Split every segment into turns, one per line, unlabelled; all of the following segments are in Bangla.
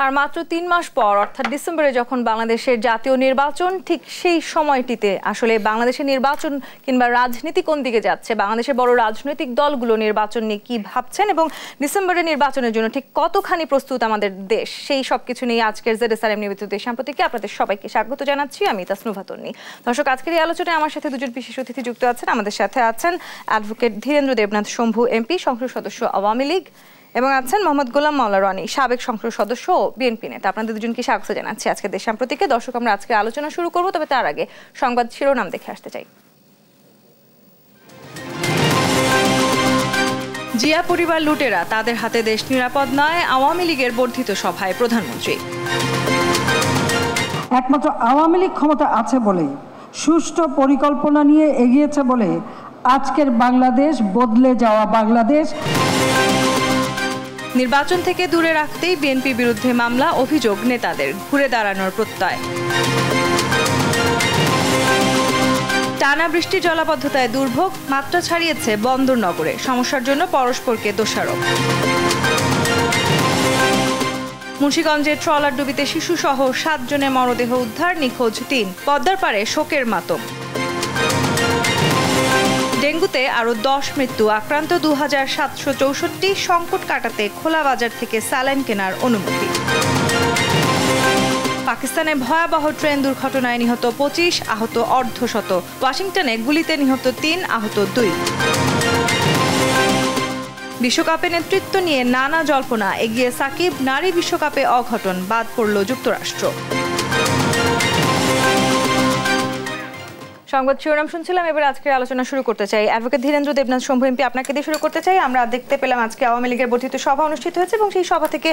আর মাত্র ৩ মাস পর অর্থাৎ ডিসেম্বরে যখন বাংলাদেশের জাতীয় নির্বাচন, ঠিক সেই সময়টিতে আসলে বাংলাদেশের নির্বাচন কিংবা রাজনীতি কোন দিকে যাচ্ছে, বাংলাদেশের বড় রাজনৈতিক দলগুলো নির্বাচন নিয়ে কি ভাবছেন এবং ডিসেম্বরের নির্বাচনের জন্য ঠিক কতখানি প্রস্তুত আমাদের দেশ, সেই সব কিছু নিয়ে আজকের ZSRM নিবেদিত দেশ সাম্প্রতিকে আপনাদের সবাইকে স্বাগত জানাচ্ছি। আমি তাসনুভা তন্নি। দর্শক, আজকের এই আলোচনায় আমার সাথে দুজন বিশেষ অতিথি যুক্ত আছেন। আমাদের সাথে আছেন অ্যাডভোকেট ধীরেন্দ্র দেবনাথ শম্ভু এমপি, সংসদ সদস্য আওয়ামী লীগ, এবং আছেন মোহাম্মদ গোলাম মাওলা রনি, সাবেক সংসদ সদস্য ও বিএনপি নেতা। আপনাদের দুজনকে স্বাগত জানাচ্ছি আজকে দেশ সাম্প্রতিকে। দর্শক, আমরা আজকে আলোচনা শুরু করব, তবে তার আগে সংবাদ শিরোনাম দেখে আসতে চাই। জিয়া পরিবার লুটেরা, তাদের হাতে দেশ নিরাপদ নয়, আওয়ামী লীগের বর্ধিত সভায় প্রধানমন্ত্রী।
একমাত্র আওয়ামী লীগ ক্ষমতা আছে বলে, সুষ্ঠু পরিকল্পনা নিয়ে এগিয়েছে বলে আজকের বাংলাদেশ বদলে যাওয়া বাংলাদেশ।
নির্বাচন থেকে দূরে রাখতেই বিএনপি বিরুদ্ধে মামলা, অভিযোগ নেতাদের ঘুরে দাঁড়ানোর প্রত্যয়। টানা বৃষ্টি জলাবদ্ধতায় দুর্ভোগ, মাত্রা ছাড়িয়েছে বন্দরনগরে, সমস্যার জন্য পরস্পরকে দোষারোপ। মুন্সিগঞ্জে ট্রলার ডুবিতে শিশুসহ 7 জনের মরদেহ উদ্ধার, নিখোঁজ 3, পদ্মার পাড়ে শোকের মাতম। ডেঙ্গুতে আরও 10 মৃত্যু, আক্রান্ত 2764, সংকট কাটাতে খোলা বাজার থেকে স্যালাইন কেনার অনুমতি। পাকিস্তানে ভয়াবহ ট্রেন দুর্ঘটনায় নিহত 25, আহত অর্ধশত। ওয়াশিংটনে গুলিতে নিহত 3, আহত 2। বিশ্বকাপে নেতৃত্ব নিয়ে নানা জল্পনা, এগিয়ে সাকিব, নারী বিশ্বকাপে অঘটন, বাদ পড়ল যুক্তরাষ্ট্র। সংবাদ শিরোনাম শুনছিলাম, এবার আজকের আলোচনা শুরু করতে চাই। অ্যাডভোকেট ধীরেন্দ্র দেবনাথ শম্ভু এমপি, আপনাকে দিয়ে শুরু করতে চাই। আমরা দেখতে পেলাম আজকে আওয়ামী লীগের বর্ধিত সভা অনুষ্ঠিত হয়েছে এবং সেই সভা থেকে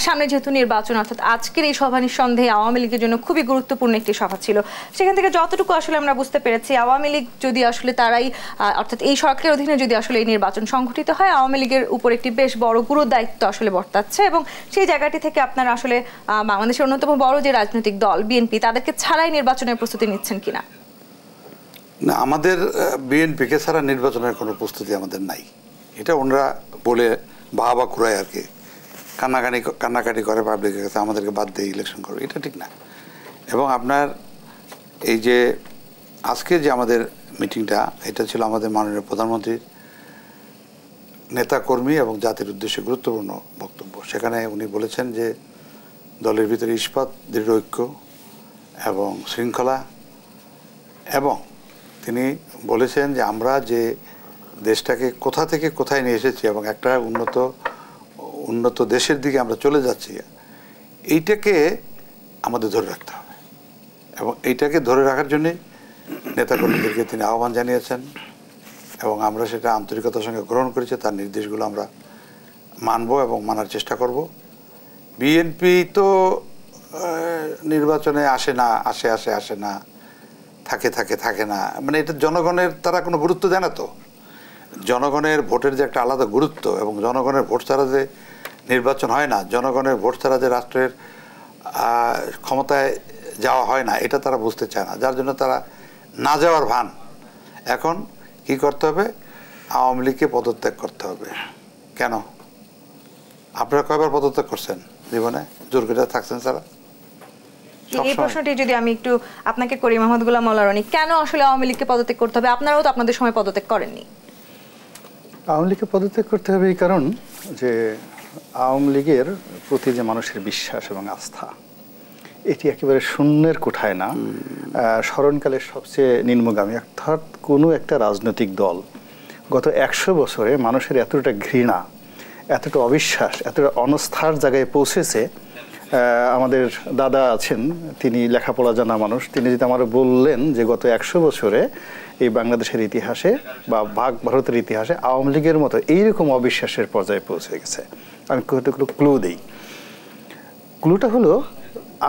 সামনে যেহেতু নির্বাচন, অর্থাৎ আজকের এই সভা নিঃসন্দেহে আওয়ামী লীগের জন্য খুবই গুরুত্বপূর্ণ একটি সভা ছিল। সেখান থেকে যতটুকু আসলে আমরা বুঝতে পেরেছি, আওয়ামী লীগ যদি আসলে তারাই অর্থাৎ এই সরকারের অধীনে যদি আসলে এই নির্বাচন সংঘটিত হয়, আওয়ামী লীগের উপর একটি বেশ বড় গুরু দায়িত্ব আসলে বর্তাচ্ছে এবং সেই জায়গাটি থেকে আপনারা আসলে বাংলাদেশের অন্যতম বড় যে রাজনৈতিক দল বিএনপি, তাদেরকে ছাড়াই নির্বাচনের প্রস্তুতি নিচ্ছেন কিনা?
না, আমাদের বিএনপিকে ছাড়া নির্বাচনের কোনো প্রস্তুতি আমাদের নাই। এটা ওনারা বলে বাবা কুড়ায় আর কি, কান্নাকাটি করে পাবলিকের কাছে, আমাদেরকে বাদ দিয়ে ইলেকশন করবে, এটা ঠিক না। এবং আপনার এই যে আজকে যে আমাদের মিটিংটা, এটা ছিল আমাদের মাননীয় প্রধানমন্ত্রীর নেতাকর্মী এবং জাতির উদ্দেশ্যে গুরুত্বপূর্ণ বক্তব্য। সেখানে উনি বলেছেন যে দলের ভিতরে ইস্পাত, দৃঢ় ঐক্য এবং শৃঙ্খলা, এবং তিনি বলেছেন যে আমরা যে দেশটাকে কোথা থেকে কোথায় নিয়ে এসেছি এবং একটা উন্নত দেশের দিকে আমরা চলে যাচ্ছি, এইটাকে আমাদের ধরে রাখতে হবে এবং এইটাকে ধরে রাখার জন্যে নেতাকর্মীদেরকে তিনি আহ্বান জানিয়েছেন এবং আমরা সেটা আন্তরিকতার সঙ্গে গ্রহণ করেছি। তার নির্দেশগুলো আমরা মানব এবং মানার চেষ্টা করব। বিএনপি তো নির্বাচনে আসে না, থাকে না, মানে এটা জনগণের তারা কোনো গুরুত্ব দেয় না। তো জনগণের ভোটের যে একটা আলাদা গুরুত্ব এবং জনগণের ভোট ছাড়া যে নির্বাচন হয় না, জনগণের ভোট ছাড়া যে রাষ্ট্রের ক্ষমতায় যাওয়া হয় না, এটা তারা বুঝতে চায় না, যার জন্য তারা না যাওয়ার ভান। এখন কি করতে হবে? আওয়ামী লীগকে পদত্যাগ করতে হবে। কেন? আপনারা কয়বার পদত্যাগ করছেন জীবনে? জোর করে থাকছেন সারা?
এই প্রশ্নটি যদি আমি একটু আপনাকে করি, মোহাম্মদ গোলাম মাওলা রনি, কেন আসলে আওয়ামী লীগকে পদত্যাগ করতে হবে? আপনারাও তো আপনাদের সময় পদত্যাগ করেননি।
আওয়ামী লীগকে পদত্যাগ করতে হবে এই কারণ যে আওয়ামী লীগের প্রতি যে মানুষের বিশ্বাস এবং আস্থা, এটি একেবারে শূন্যের কোঠায় না, স্মরণকালের সবচেয়ে নিম্নগামী। অর্থাৎ কোনো একটা রাজনৈতিক দল গত 100 বছরে মানুষের এতটা ঘৃণা, এতটা অবিশ্বাস, এতটা অনাস্থার জায়গায় পৌঁছেছে। আমাদের দাদা আছেন, তিনি লেখাপড়া জানা মানুষ, তিনি যদি আমার বললেন যে গত 100 বছরে এই বাংলাদেশের ইতিহাসে বা ভারতের ইতিহাসে আওয়ামী লীগের মতো এইরকম অবিশ্বাসের পর্যায়ে পৌঁছে গেছে, আমি কতগুলো ক্লু দিই। ক্লুটা হলো,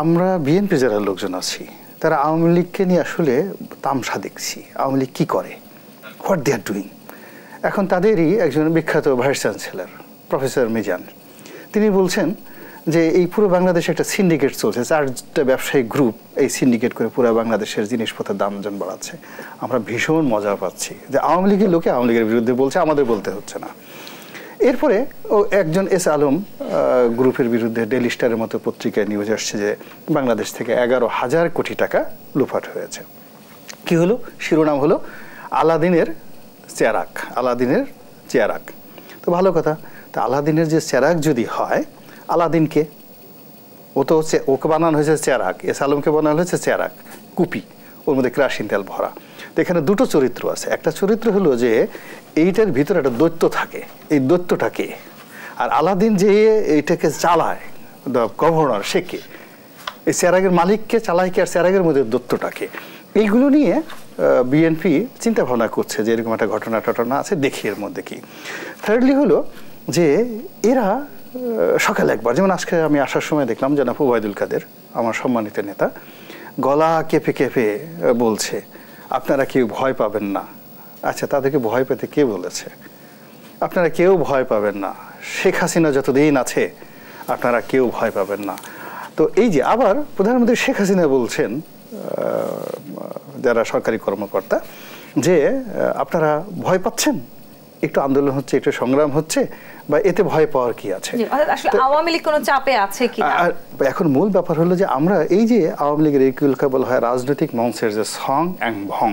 আমরা বিএনপি যারা লোকজন আছি তারা আওয়ামী লীগকে নিয়ে আসলে তামসা দেখছি, আওয়ামী লীগ কী করে, হোয়াট দে আর ডুইং। এখন তাদেরই একজন বিখ্যাত ভাইস চ্যান্সেলর প্রফেসর মিজান, তিনি বলছেন যে এই পুরো বাংলাদেশে একটা সিন্ডিকেট চলছে, 4টা ব্যবসায়িক গ্রুপ এই সিন্ডিকেট করে পুরো বাংলাদেশের জিনিসপত্রের দাম জন বাড়াচ্ছে। আমরা ভীষণ মজা পাচ্ছি যে আওয়ামী লীগের লোকে আওয়ামী লীগের বিরুদ্ধে বলছে, আমাদের বলতে হচ্ছে না। এরপরে ও একজন এস আলম গ্রুপের বিরুদ্ধে ডেইলি স্টারের মতো পত্রিকায় নিউজ আসছে যে বাংলাদেশ থেকে 11,000 কোটি টাকা লুপাট হয়েছে। কি হলো? শিরোনাম হলো আলাদিনের চেরাক, আলাদিনের চেরাক। তো ভালো কথা, তা আলাদিনের যে চেরাক যদি হয়, আলাদিনকে ও তো ওকে বানানো হয়েছে চেরাক, এস আলমকে বানানো হয়েছে চেরাক, কুপি, ওর মধ্যে কেরোসিন তেল ভরা। তো এখানে দুটো চরিত্র আছে। একটা চরিত্র হলো যে এইটার ভিতরে একটা দৈত্য থাকে, এই দৈত্যটাকে, আর আলাদিন যে এইটাকে চালায় গভর্নর, সে কে? এই চেরাগের মালিককে চালায় কে, আর চেরাগের মধ্যে দৈত্যটাকে? এইগুলো নিয়ে বিএনপি চিন্তা ভাবনা করছে যে এরকম একটা ঘটনা আছে, দেখি এর মধ্যে কি। থার্ডলি হলো যে এরা সকালে একবার, যেমন আজকে আমি আসার সময় দেখলাম জনাব ওবায়দুল কাদের, আমার সম্মানিত নেতা, গলা কেঁপে কেঁপে বলছে আপনারা কেউ ভয় পাবেন না। আচ্ছা, তাদেরকে ভয় পেতে কে বলেছে? আপনারা কেউ ভয় পাবেন না, শেখ হাসিনা যতদিন আছে আপনারা কেউ ভয় পাবেন না। তো এই যে আবার প্রধানমন্ত্রী শেখ হাসিনা বলছেন, যারা সরকারি কর্মকর্তা, যে আপনারা ভয় পাচ্ছেন, একটু আন্দোলন হচ্ছে, একটু সংগ্রাম হচ্ছে, বা এতে ভয় পাওয়ার কি আছে?
আসলে আওয়ামী লীগ কোনো চাপে আছে কি?
আর এখন মূল ব্যাপার হলো যে আমরা এই যে আওয়ামী লীগের এইগুলোকে বলা হয় রাজনৈতিক মঞ্চের যে সং অ্যান্ড ভং।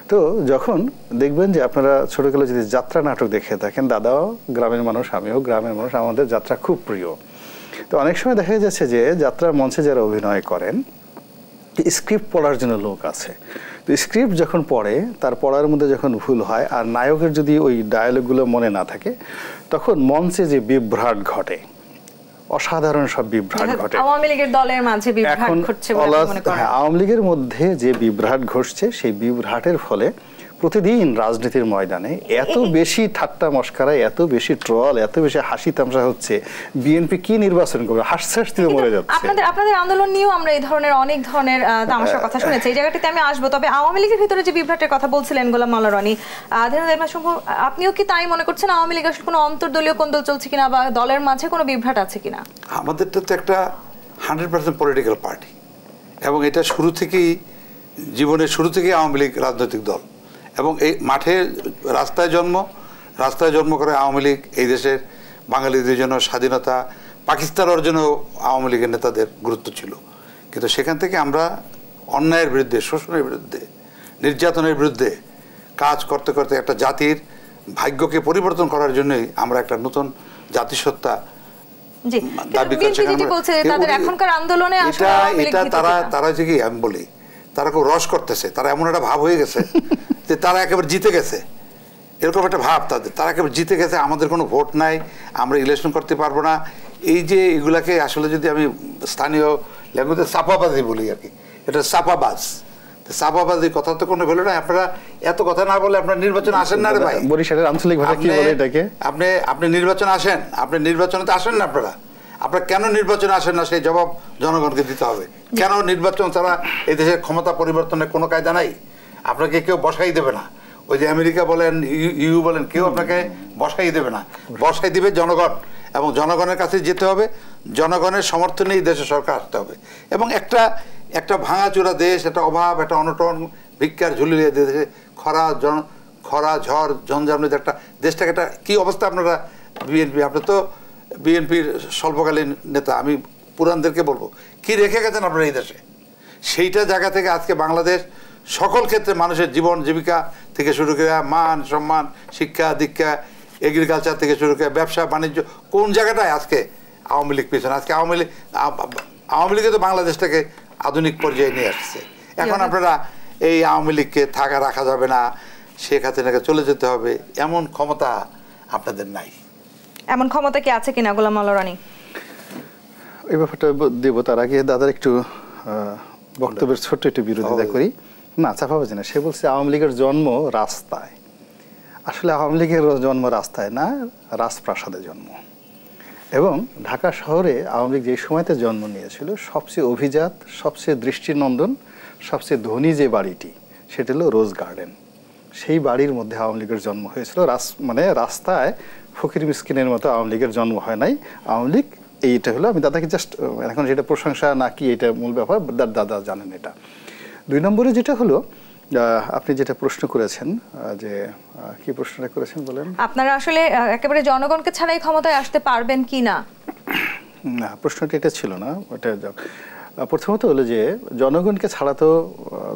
তো যখন দেখবেন যে আপনারা ছোটবেলায় যদি যাত্রা নাটক দেখে থাকেন, দাদাও গ্রামের মানুষ, আমিও গ্রামের মানুষ, আমাদের যাত্রা খুব প্রিয়। তো অনেক সময় দেখা যাচ্ছে যে যাত্রার মঞ্চে যারা অভিনয় করেন, স্ক্রিপ্ট পড়ার জন্য লোক আছে। তো স্ক্রিপ্ট যখন পড়ে, তার পড়ার মধ্যে যখন ভুল হয় আর নায়কের যদি ওই ডায়ালগুলো মনে না থাকে, তখন মঞ্চে যে বিভ্রাট ঘটে, অসাধারণ সব বিভ্রাট ঘটে।
আওয়ামী লীগের দলের মাঝে বিভ্রাট ঘটছে বলে মনে করেন?
আওয়ামী লীগের মধ্যে যে বিভ্রাট ঘটছে, সেই বিভ্রাটের ফলে প্রতিদিন রাজনীতির ময়দানে এত বেশি ঠাট্টা মশকারা, এত বেশি ট্রল, এত বেশি হাসি তামসা হচ্ছে, বিএনপি কি নির্বাচন করবে? হাসতে হাসতে মরে যাচ্ছে।
আপনাদের আন্দোলন নিয়েও আমরা এই ধরনের অনেক ধরনের তামাশার কথা শুনেছি, এই জায়গাটিতে আমি আসবো। তবে আওয়ামী লীগের ভিতরে যে বিভ্রাটের কথা বলছিলেন গোলাম মাওলা রনি, আপনিও কি তাই মনে করছেন? আওয়ামী লীগ আসলে কোনো অন্তর্দলীয় কোন্দল চলছে কিনা, বা দলের মাঝে কোনো বিভ্রাট আছে কিনা?
আমাদেরটা তো একটা 100% পলিটিক্যাল পার্টি, এবং এটা শুরু থেকেই, জীবনের শুরু থেকেই আওয়ামী লীগ রাজনৈতিক দল, এবং এই মাঠে রাস্তায় জন্ম করে আওয়ামী লীগ এই দেশের বাঙালিদের জন্য স্বাধীনতা, পাকিস্তান অর্জনেও আওয়ামী লীগের নেতাদের গুরুত্ব ছিল। কিন্তু সেখান থেকে আমরা অন্যায়ের বিরুদ্ধে, শোষণের বিরুদ্ধে, নির্যাতনের বিরুদ্ধে কাজ করতে করতে একটা জাতির ভাগ্যকে পরিবর্তন করার জন্যই আমরা একটা নতুন জাতিসত্তা দাবি করছি। তারা যে কি, আমি বলি, তারা খুব রস করতেছে, তারা এমন একটা ভাব হয়ে গেছে যে তারা একেবারে জিতে গেছে, এরকম একটা ভাব তাদের। তারা একেবারে জিতে গেছে, আমাদের কোনো ভোট নাই, আমরা ইলেকশন করতে পারবো না। এই যে এগুলাকে আসলে যদি আমি স্থানীয় ল্যাঙ্গুয়েজে চাপাবাজি বলি আর কি, এটা চাপাবাজি কথা তো কোনো ভ্যালু নাই। আপনারা এত কথা না বলে আপনার নির্বাচন আসেন না রে ভাই।
বরিশালের আঞ্চলিক ভাষা কি বলে এটাকে?
আপনি নির্বাচন আসেন, আপনি নির্বাচনে তো আসেন না। আপনারা কেন নির্বাচনে আসেন না, সেই জবাব জনগণকে দিতে হবে। কেন নির্বাচন ছাড়া এই দেশের ক্ষমতা পরিবর্তনের কোনো কায়দা নাই? আপনাকে কেউ বসাই দেবে না। ওই যে আমেরিকা বলেন, ইউ বলেন, কেউ আপনাকে বসাই দেবে না। বসাই দিবে জনগণ, এবং জনগণের কাছে যেতে হবে। জনগণের সমর্থনে এই দেশে সরকার আসতে হবে। এবং একটা ভাঙাচোরা দেশ, একটা অভাব, একটা অনটন, ভিক্ষার ঝুলি দেশে, খরা ঝড় ঝঞ্ঝানিত একটা দেশটাকে একটা কী অবস্থা। আপনারা আপনি তো বিএনপির স্বল্পকালীন নেতা, আমি পুরানদেরকে বলবো, কি রেখে গেছেন আপনারা এই দেশে? সেইটা জায়গা থেকে আজকে বাংলাদেশ সকল ক্ষেত্রে মানুষের জীবন জীবিকা থেকে শুরু করে মান সম্মান, শিক্ষা দীক্ষা, এগ্রিকালচার থেকে শুরু করে ব্যবসা বাণিজ্য, কোন জায়গাটায় আজকে আওয়ামী লীগ পেছনে? আজকে আওয়ামী লীগে তো বাংলাদেশটাকে আধুনিক পর্যায়ে নিয়ে আসছে। এখন আপনারা এই আওয়ামী লীগকে রাখা যাবে না, শেখ হাসিনাকে চলে যেতে হবে, এমন ক্ষমতা আপনাদের নাই।
এমন ক্ষমতা কি আছে কিনা গোলাম মাওলা রনি?
এই ব্যাপারটা দেব, তার আগে দাদার একটু বক্তব্যের ছোট্ট একটু বিরোধিতা করি। না, চাপাবাজি না। সে বলছে আওয়ামী লীগের জন্ম রাস্তায়। আসলে আওয়ামী লীগের জন্ম রাস্তায় না, রাজপ্রাসাদে জন্ম। এবং ঢাকা শহরে আওয়ামী লীগ যে সময়তে জন্ম নিয়েছিল, সবচেয়ে অভিজাত, সবচেয়ে দৃষ্টিনন্দন, সবচেয়ে ধনী যে বাড়িটি, সেটা হলো রোজ গার্ডেন। সেই বাড়ির মধ্যে আওয়ামী লীগের জন্ম হয়েছিল। মানে রাস্তায় ফকির মিসকিনের মতো আওয়ামী লীগের জন্ম হয় নাই। আওয়ামী লীগ এইটা হলো, আমি দাদাকে জাস্ট এখন সেটা প্রশংসা নাকি এটা মূল ব্যাপার, দাদা জানেন এটা। 2 নম্বরে যেটা হলো আপনি যেটা প্রশ্ন করেছেন যে কি প্রশ্নটা করেছেন বলেন।
আপনারা আসলে একেবারে জনগণকে ছাড়াই ক্ষমতায় আসতে পারবেন কি না?
না, প্রশ্নটা এটা ছিল না। ওটা প্রথমত হলো যে জনগণকে ছাড়া তো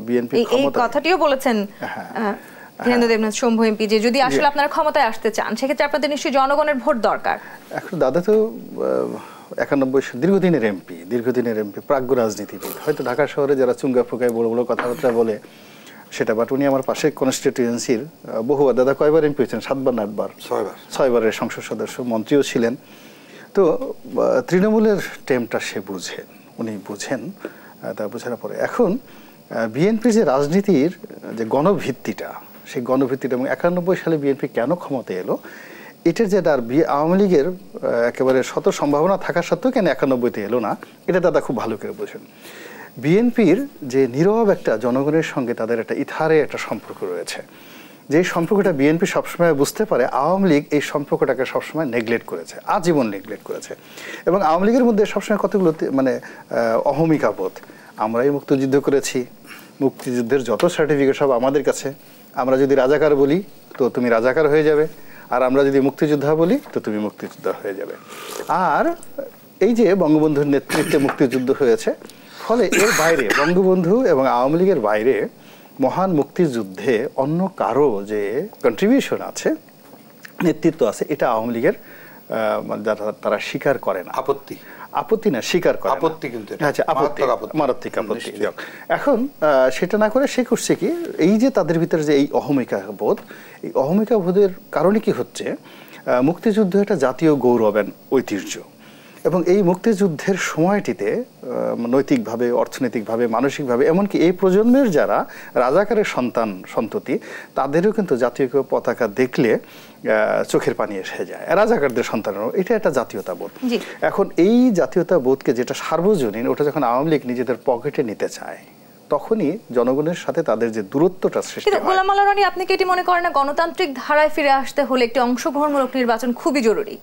বিএনপি ক্ষমতা,
এই কথাটিও বলেছেন ধীরেন্দ্র দেবনাথ শম্ভু এমপি, যে যদি আসলে আপনারা ক্ষমতায় আসতে চান সেক্ষেত্রে আপনাদের নিশ্চয়ই জনগণের ভোট দরকার। এখন
দাদা তো 91 দীর্ঘদিনের এমপি, প্রাজ্ঞ রাজনীতিবিদ। হয়তো ঢাকা শহরে যারা চুঙ্গা ফুকায় বড় বড় কথাবার্তা বলে সেটা, বাট উনি আমার পাশে কনস্টিটিউয়েন্সির বহুবার, দাদা কয়বার এমপি হয়েছেন? 7বার না 8বার? 6বারের সংসদ সদস্য, মন্ত্রীও ছিলেন। তো তৃণমূলের টেমটা সে বুঝেন, উনি বুঝেন। তা বোঝার পরে এখন বিএনপি যে রাজনীতির যে গণভিত্তিটা, সেই গণভিত্তিটা এবং 91 সালে বিএনপি কেন ক্ষমতায় এলো, এটার যেটা আর আওয়ামী লীগের একেবারে শত সম্ভাবনা থাকা সত্ত্বেও কেন 91-তে এলো না, এটা দাদা খুব ভালো করে বোঝেন। বিএনপির যে নীরব একটা জনগণের সঙ্গে তাদের একটা ইথারে একটা সম্পর্ক রয়েছে, যে সম্পর্কটা বিএনপি সবসময় বুঝতে পারে, আওয়ামী লীগ এই সম্পর্কটাকে সবসময় নেগলেক্ট করেছে, আজীবন নেগলেক্ট করেছে। এবং আওয়ামী লীগের মধ্যে সবসময় কতগুলো মানে অহমিকা বোধ। আমরাই মুক্তিযুদ্ধ করেছি, মুক্তিযুদ্ধের যত সার্টিফিকেট সব আমাদের কাছে, আমরা যদি রাজাকার বলি তো তুমি রাজাকার হয়ে যাবে, আর আমরা যদি মুক্তিযোদ্ধা বলি তো তুমি মুক্তিযোদ্ধা হয়ে যাবে। আর এই যে বঙ্গবন্ধুর নেতৃত্বে মুক্তিযুদ্ধ হয়েছে, ফলে এর বাইরে বঙ্গবন্ধু এবং আওয়ামী লীগের বাইরে মহান মুক্তিযুদ্ধে অন্য কারো যে কন্ট্রিবিউশন আছে, নেতৃত্ব আছে, এটা আওয়ামী লীগের তারা স্বীকার করে না। আপত্তি না, স্বীকার করে। আপত্তি কিন্তু আচ্ছা, মারাত্মক আপত্তি। এখন সেটা না করে সে করছে কি, এই যে তাদের ভিতরে যে এই অহমিকা বোধ, এই অহমিকা বোধের কারণে কি হচ্ছে, মুক্তিযুদ্ধ একটা জাতীয় গৌরব, ঐতিহ্য। এবং এই মুক্তিযুদ্ধের সময়টিতে নৈতিকভাবে, অর্থনৈতিকভাবে, মানসিকভাবে, এমনকি এই প্রজন্মের যারা রাজাকারের সন্ততি, তাদেরও কিন্তু জাতীয় পতাকা দেখলে চোখের পানি এসে যায়, রাজাকারদের সন্তানেরও। এটা একটা জাতীয়তাবোধ। এখন এই জাতীয়তাবোধকে যেটা সার্বজনীন, ওটা যখন আওয়ামী লীগ নিজেদের পকেটে নিতে চায়, তখনই জনগণের সাথে তাদের যে দূরত্বটা সৃষ্টি হয়।
গোলাম মাওলা রনি, আপনি কি এটি মনে করেন না গণতান্ত্রিক ধারায় ফিরে আসতে হলে একটি অংশগ্রহণমূলক নির্বাচন খুবই জরুরি?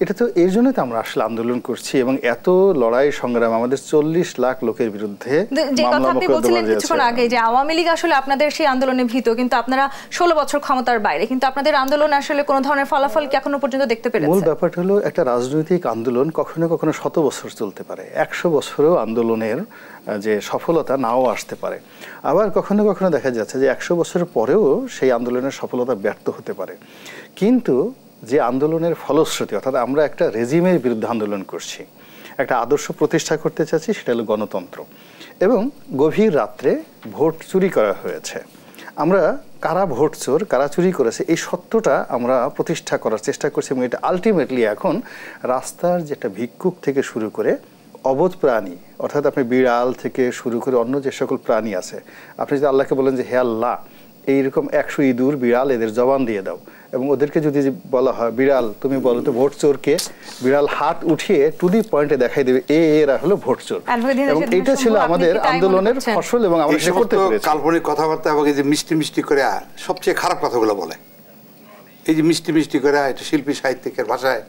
এটা তো এর জন্যই তো আমরা আসলে আন্দোলন করছি, এবং এত লড়াই সংগ্রাম, আমাদের 40 লাখ লোকের বিরুদ্ধে
যে কথা আপনি বলছিলেন কিছুক্ষণ আগে, যে আওয়ামী লীগ আসলে আপনাদের সেই আন্দোলনে ভীত, কিন্তু আপনারা 16 বছর ক্ষমতার বাইরে, কিন্তু আপনাদের আন্দোলন আসলে কোনো ধরনের ফলাফল কি এখনো পর্যন্ত দেখতে পেরেছেন?
মূল ব্যাপারটা হলো, একটা রাজনৈতিক আন্দোলন কখনো কখনো 100 বছর চলতে পারে, 100 বছরেও আন্দোলনের যে সফলতা নাও আসতে পারে। আবার কখনো কখনো দেখা যাচ্ছে যে 100 বছরের পরেও সেই আন্দোলনের সফলতা ব্যর্থ হতে পারে। কিন্তু যে আন্দোলনের ফলশ্রুতি, অর্থাৎ আমরা একটা রেজিমের বিরুদ্ধে আন্দোলন করছি, একটা আদর্শ প্রতিষ্ঠা করতে চাচ্ছি, সেটা হলো গণতন্ত্র। এবং গভীর রাত্রে ভোট চুরি করা হয়েছে, আমরা কারা ভোট চোর, কারা চুরি করেছে, এই সত্যটা আমরা প্রতিষ্ঠা করার চেষ্টা করছি। এবং এটা আলটিমেটলি এখন রাস্তার যেটা ভিক্ষুক থেকে শুরু করে অবোধ প্রাণী, অর্থাৎ আপনি বিড়াল থেকে শুরু করে অন্য যে সকল প্রাণী আছে, আপনি যদি আল্লাহকে বলেন যে হে আল্লাহ, এইরকম 100 ইঁদুর, বিড়াল, এদের জবান দিয়ে দাও, এবং ওদেরকে যদি বলা হয় বিড়াল তুমি বলো তো ভোট চোরকে, বিড়াল হাত উঠিয়ে টু দি পয়েন্টে দেখাই দেবে এরা হলো ভোট চোর। এবং এটা ছিল আমাদের আন্দোলনের ফসল, এবং আমরা সেটা করতে পেরেছি।
কাল্পনিক কথাবার্তা এবং এই যে মিষ্টি মিষ্টি করে সবচেয়ে খারাপ কথাগুলো বলে, এই যে মিষ্টি মিষ্টি করে, এটা শিল্পী সাহিত্যিকের ভাষায়,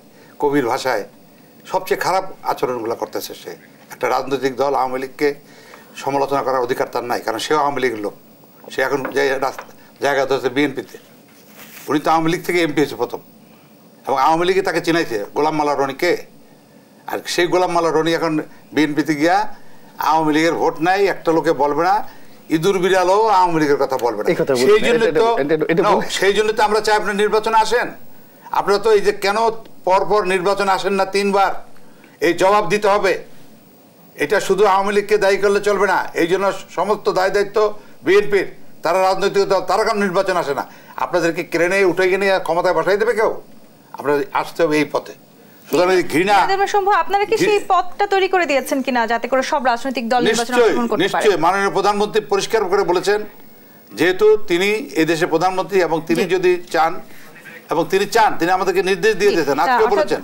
কবির ভাষায় সবচেয়ে খারাপ আচরণগুলো করতেছে সে। একটা রাজনৈতিক দল আওয়ামী লীগকে সমালোচনা করার অধিকার তার নাই, কারণ সেও আওয়ামী লীগের লোক। সে এখন জায়গা ধরেছে বিএনপিতে, উনি তো আওয়ামী লীগ থেকে এমপি হয়েছে প্রথম, এবং আওয়ামী লীগে তাকে চিনাইছে গোলাম মাওলা রনিকে। আর সেই গোলাম মাওলা রনি এখন বিএনপিতে গিয়া আওয়ামী লীগের ভোট নাই, একটা লোকে বলবে না, ইঁদুর বিড়ালও আওয়ামী লীগের কথা বলবে না। সেই জন্য তো আমরা চাই আপনার নির্বাচনে আসেন। আপনারা তো এই যে কেন পরপর নির্বাচনে আসেন না 3 বার, এই জবাব দিতে হবে। এটা শুধু আওয়ামী লীগকে দায়ী করলে চলবে না, এই জন্য সমস্ত দায় দায়িত্ব বিএনপির। তারা রাজনৈতিক দল, তারা কেন নির্বাচন আসে না? আপনাদেরকে ক্রেনে উঠে গিয়ে ক্ষমতায় বসাই দেবে কেউ? আপনাদের আসতে হবে এই পথে। সুতরাং ঘৃণা,
আপনারা কি সেই পথটা তৈরি করে দিয়েছেন কিনা, যাতে করে সব রাজনৈতিক দল নির্বাচনে অংশগ্রহণ করতে পারে?
নিশ্চয়ই। মাননীয় প্রধানমন্ত্রী পরিষ্কার করে বলেছেন, যেহেতু তিনি এই দেশের প্রধানমন্ত্রী, এবং তিনি যদি চান, এবং তিনি চান, তিনি আমাদেরকে নির্দেশ দিয়ে দিয়েছেন, আজকেও বলেছেন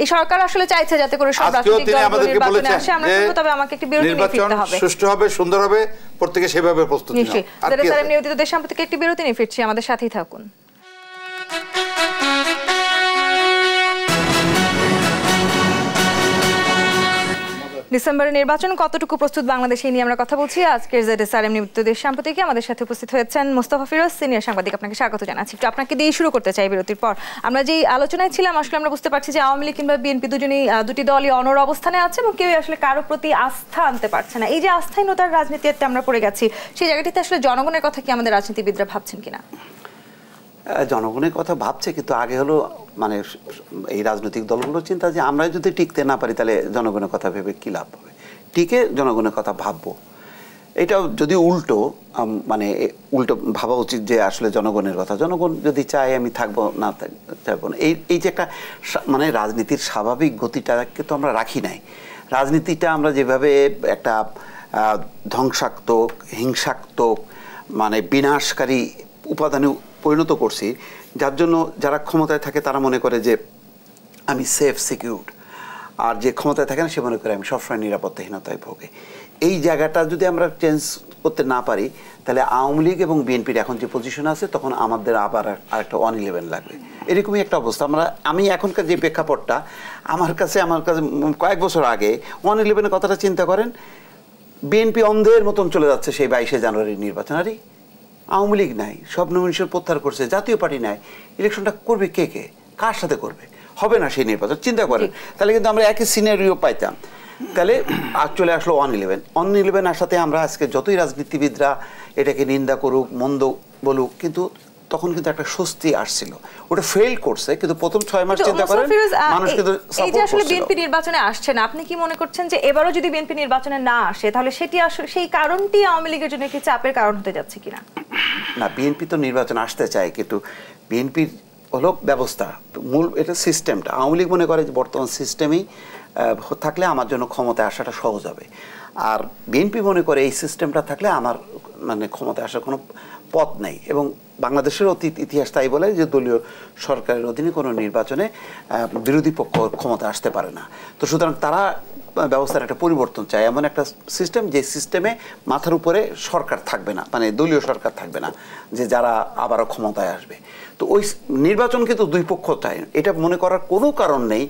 এই সরকার আসলে চাইছে যাতে করে সব রাজনৈতিক দল নির্বাচনে আসে। আমরা কিন্তু তবে আমাকে একটি বিরতি নিয়ে ফিরতে হবে।
সুষ্ঠু হবে, সুন্দর হবে, প্রত্যেকে সেভাবে প্রস্তুতি নাও।
নিশ্চয়ই। নিয়মিত দেশ সম্পর্কে একটি বিরতি নিয়ে ফিরছি, আমাদের সাথেই থাকুন। ডিসেম্বরের নির্বাচন কতটুকু প্রস্তুত বাংলাদেশ নিয়ে আমরা কথা বলছি। আজকের ZSRM নিয়মিত দেশ সাম্প্রতিকে আমাদের সাথে উপস্থিত হয়েছেন মোস্তফা ফিরোজ, সিনিয়র সাংবাদিক। আপনাকে স্বাগত জানাচ্ছি। একটু আপনাকে দিয়ে শুরু করতে চাই বিরতির পর। আমরা যেই আলোচনায় ছিলাম, আসলে আমরা বুঝতে পারছি যে আওয়ামী লীগ কিংবা বিএনপি দুটি দলই অনড় অবস্থানে আছে এবং কেউ আসলে কারো প্রতি আস্থা আনতে পারছে না। এই যে আস্থাহীনতার রাজনীতিতে আমরা পড়ে গেছি, সেই জায়গাটিতে আসলে জনগণের কথা কি আমাদের রাজনীতিবিদরা ভাবছেন কিনা?
জনগণের কথা ভাবছে, কিন্তু আগে হলো মানে এই রাজনৈতিক দলগুলোর চিন্তা যে আমরা যদি টিকতে না পারি তাহলে জনগণের কথা ভেবে কী লাভ হবে, টিকে জনগণের কথা ভাববো। এটাও যদি উল্টো মানে উল্টো ভাবা উচিত যে আসলে জনগণের কথা, জনগণ যদি চায় আমি থাকবো না থাকবো না। এই যে একটা মানে রাজনীতির স্বাভাবিক গতিটাকে তো আমরা রাখি নাই। রাজনীতিটা আমরা যেভাবে একটা ধ্বংসাত্মক, হিংসাত্মক, মানে বিনাশকারী উপাদানে পরিণত করছি, যার জন্য যারা ক্ষমতায় থাকে তারা মনে করে যে আমি সেফ সিকিউরড, আর যে ক্ষমতায় থাকে না সে মনে করে আমি সবসময় নিরাপত্তাহীনতায় ভোগে। এই জায়গাটা যদি আমরা চেঞ্জ করতে না পারি তাহলে আওয়ামী লীগ এবং বিএনপির এখন যে পজিশন আছে তখন আমাদের আবার আরেকটা 1-11 লাগবে। এরকমই একটা অবস্থা। আমি এখনকার যে প্রেক্ষাপটটা আমার কাছে কয়েক বছর আগে 1-11 কথাটা চিন্তা করেন, বিএনপি অন্ধের মতন চলে যাচ্ছে সেই 22শে জানুয়ারির নির্বাচন, আরে আওয়ামী লীগ নাই, সব নমিনেশন প্রত্যাহার করছে, জাতীয় পার্টি নাই, ইলেকশনটা করবে কে, কার সাথে করবে, হবে না সেই নির্বাচন। চিন্তা করেন, তাহলে কিন্তু আমরা একই সিনারিও পাইতাম। তাহলে চলে আসলো 1-11 আসাতে আমরা আজকে যতই রাজনীতিবিদরা এটাকে নিন্দা করুক, মন্দ বলুক, কিন্তু তখন কিন্তু একটা স্বস্তি আসছিল। ওটা ফেল করছে, কিন্তু প্রথম 6 মাস চিন্তা করেন মানুষ কিন্তু
এই যে আসলে বিএনপি নির্বাচনে আসছে না, আপনি কি মনে করছেন যে এবারও যদি বিএনপি নির্বাচনে না আসে তাহলে সেটি আসলে সেই কারণটি আওয়ামী লীগের জন্য কি চাপের কারণ হতে যাচ্ছে কিনা?
না, বিএনপি তো নির্বাচন আসতে চায়, কিন্তু বিএনপির হলো ব্যবস্থা, মূল এটা সিস্টেমটা। আওয়ামী লীগ মনে করে যে বর্তমান সিস্টেমেই থাকলে আমার জন্য ক্ষমতায় আসাটা সহজ হবে, আর বিএনপি মনে করে এই সিস্টেমটা থাকলে আমার মানে ক্ষমতায় আসার কোনো পথ নেই। এবং বাংলাদেশের অতীত ইতিহাস তাই বলে যে দলীয় সরকারের অধীনে কোনো নির্বাচনে বিরোধী পক্ষ ক্ষমতা আসতে পারে না। তো সুতরাং তারা ব্যবস্থার একটা পরিবর্তন চায়, এমন একটা সিস্টেম যে সিস্টেমে মাথার উপরে সরকার থাকবে না, মানে দলীয় সরকার থাকবে না, যে যারা আবারও ক্ষমতায় আসবে। তো ওই নির্বাচন কিন্তু দুই পক্ষ চায়। এটা মনে করার কোনো কারণ নেই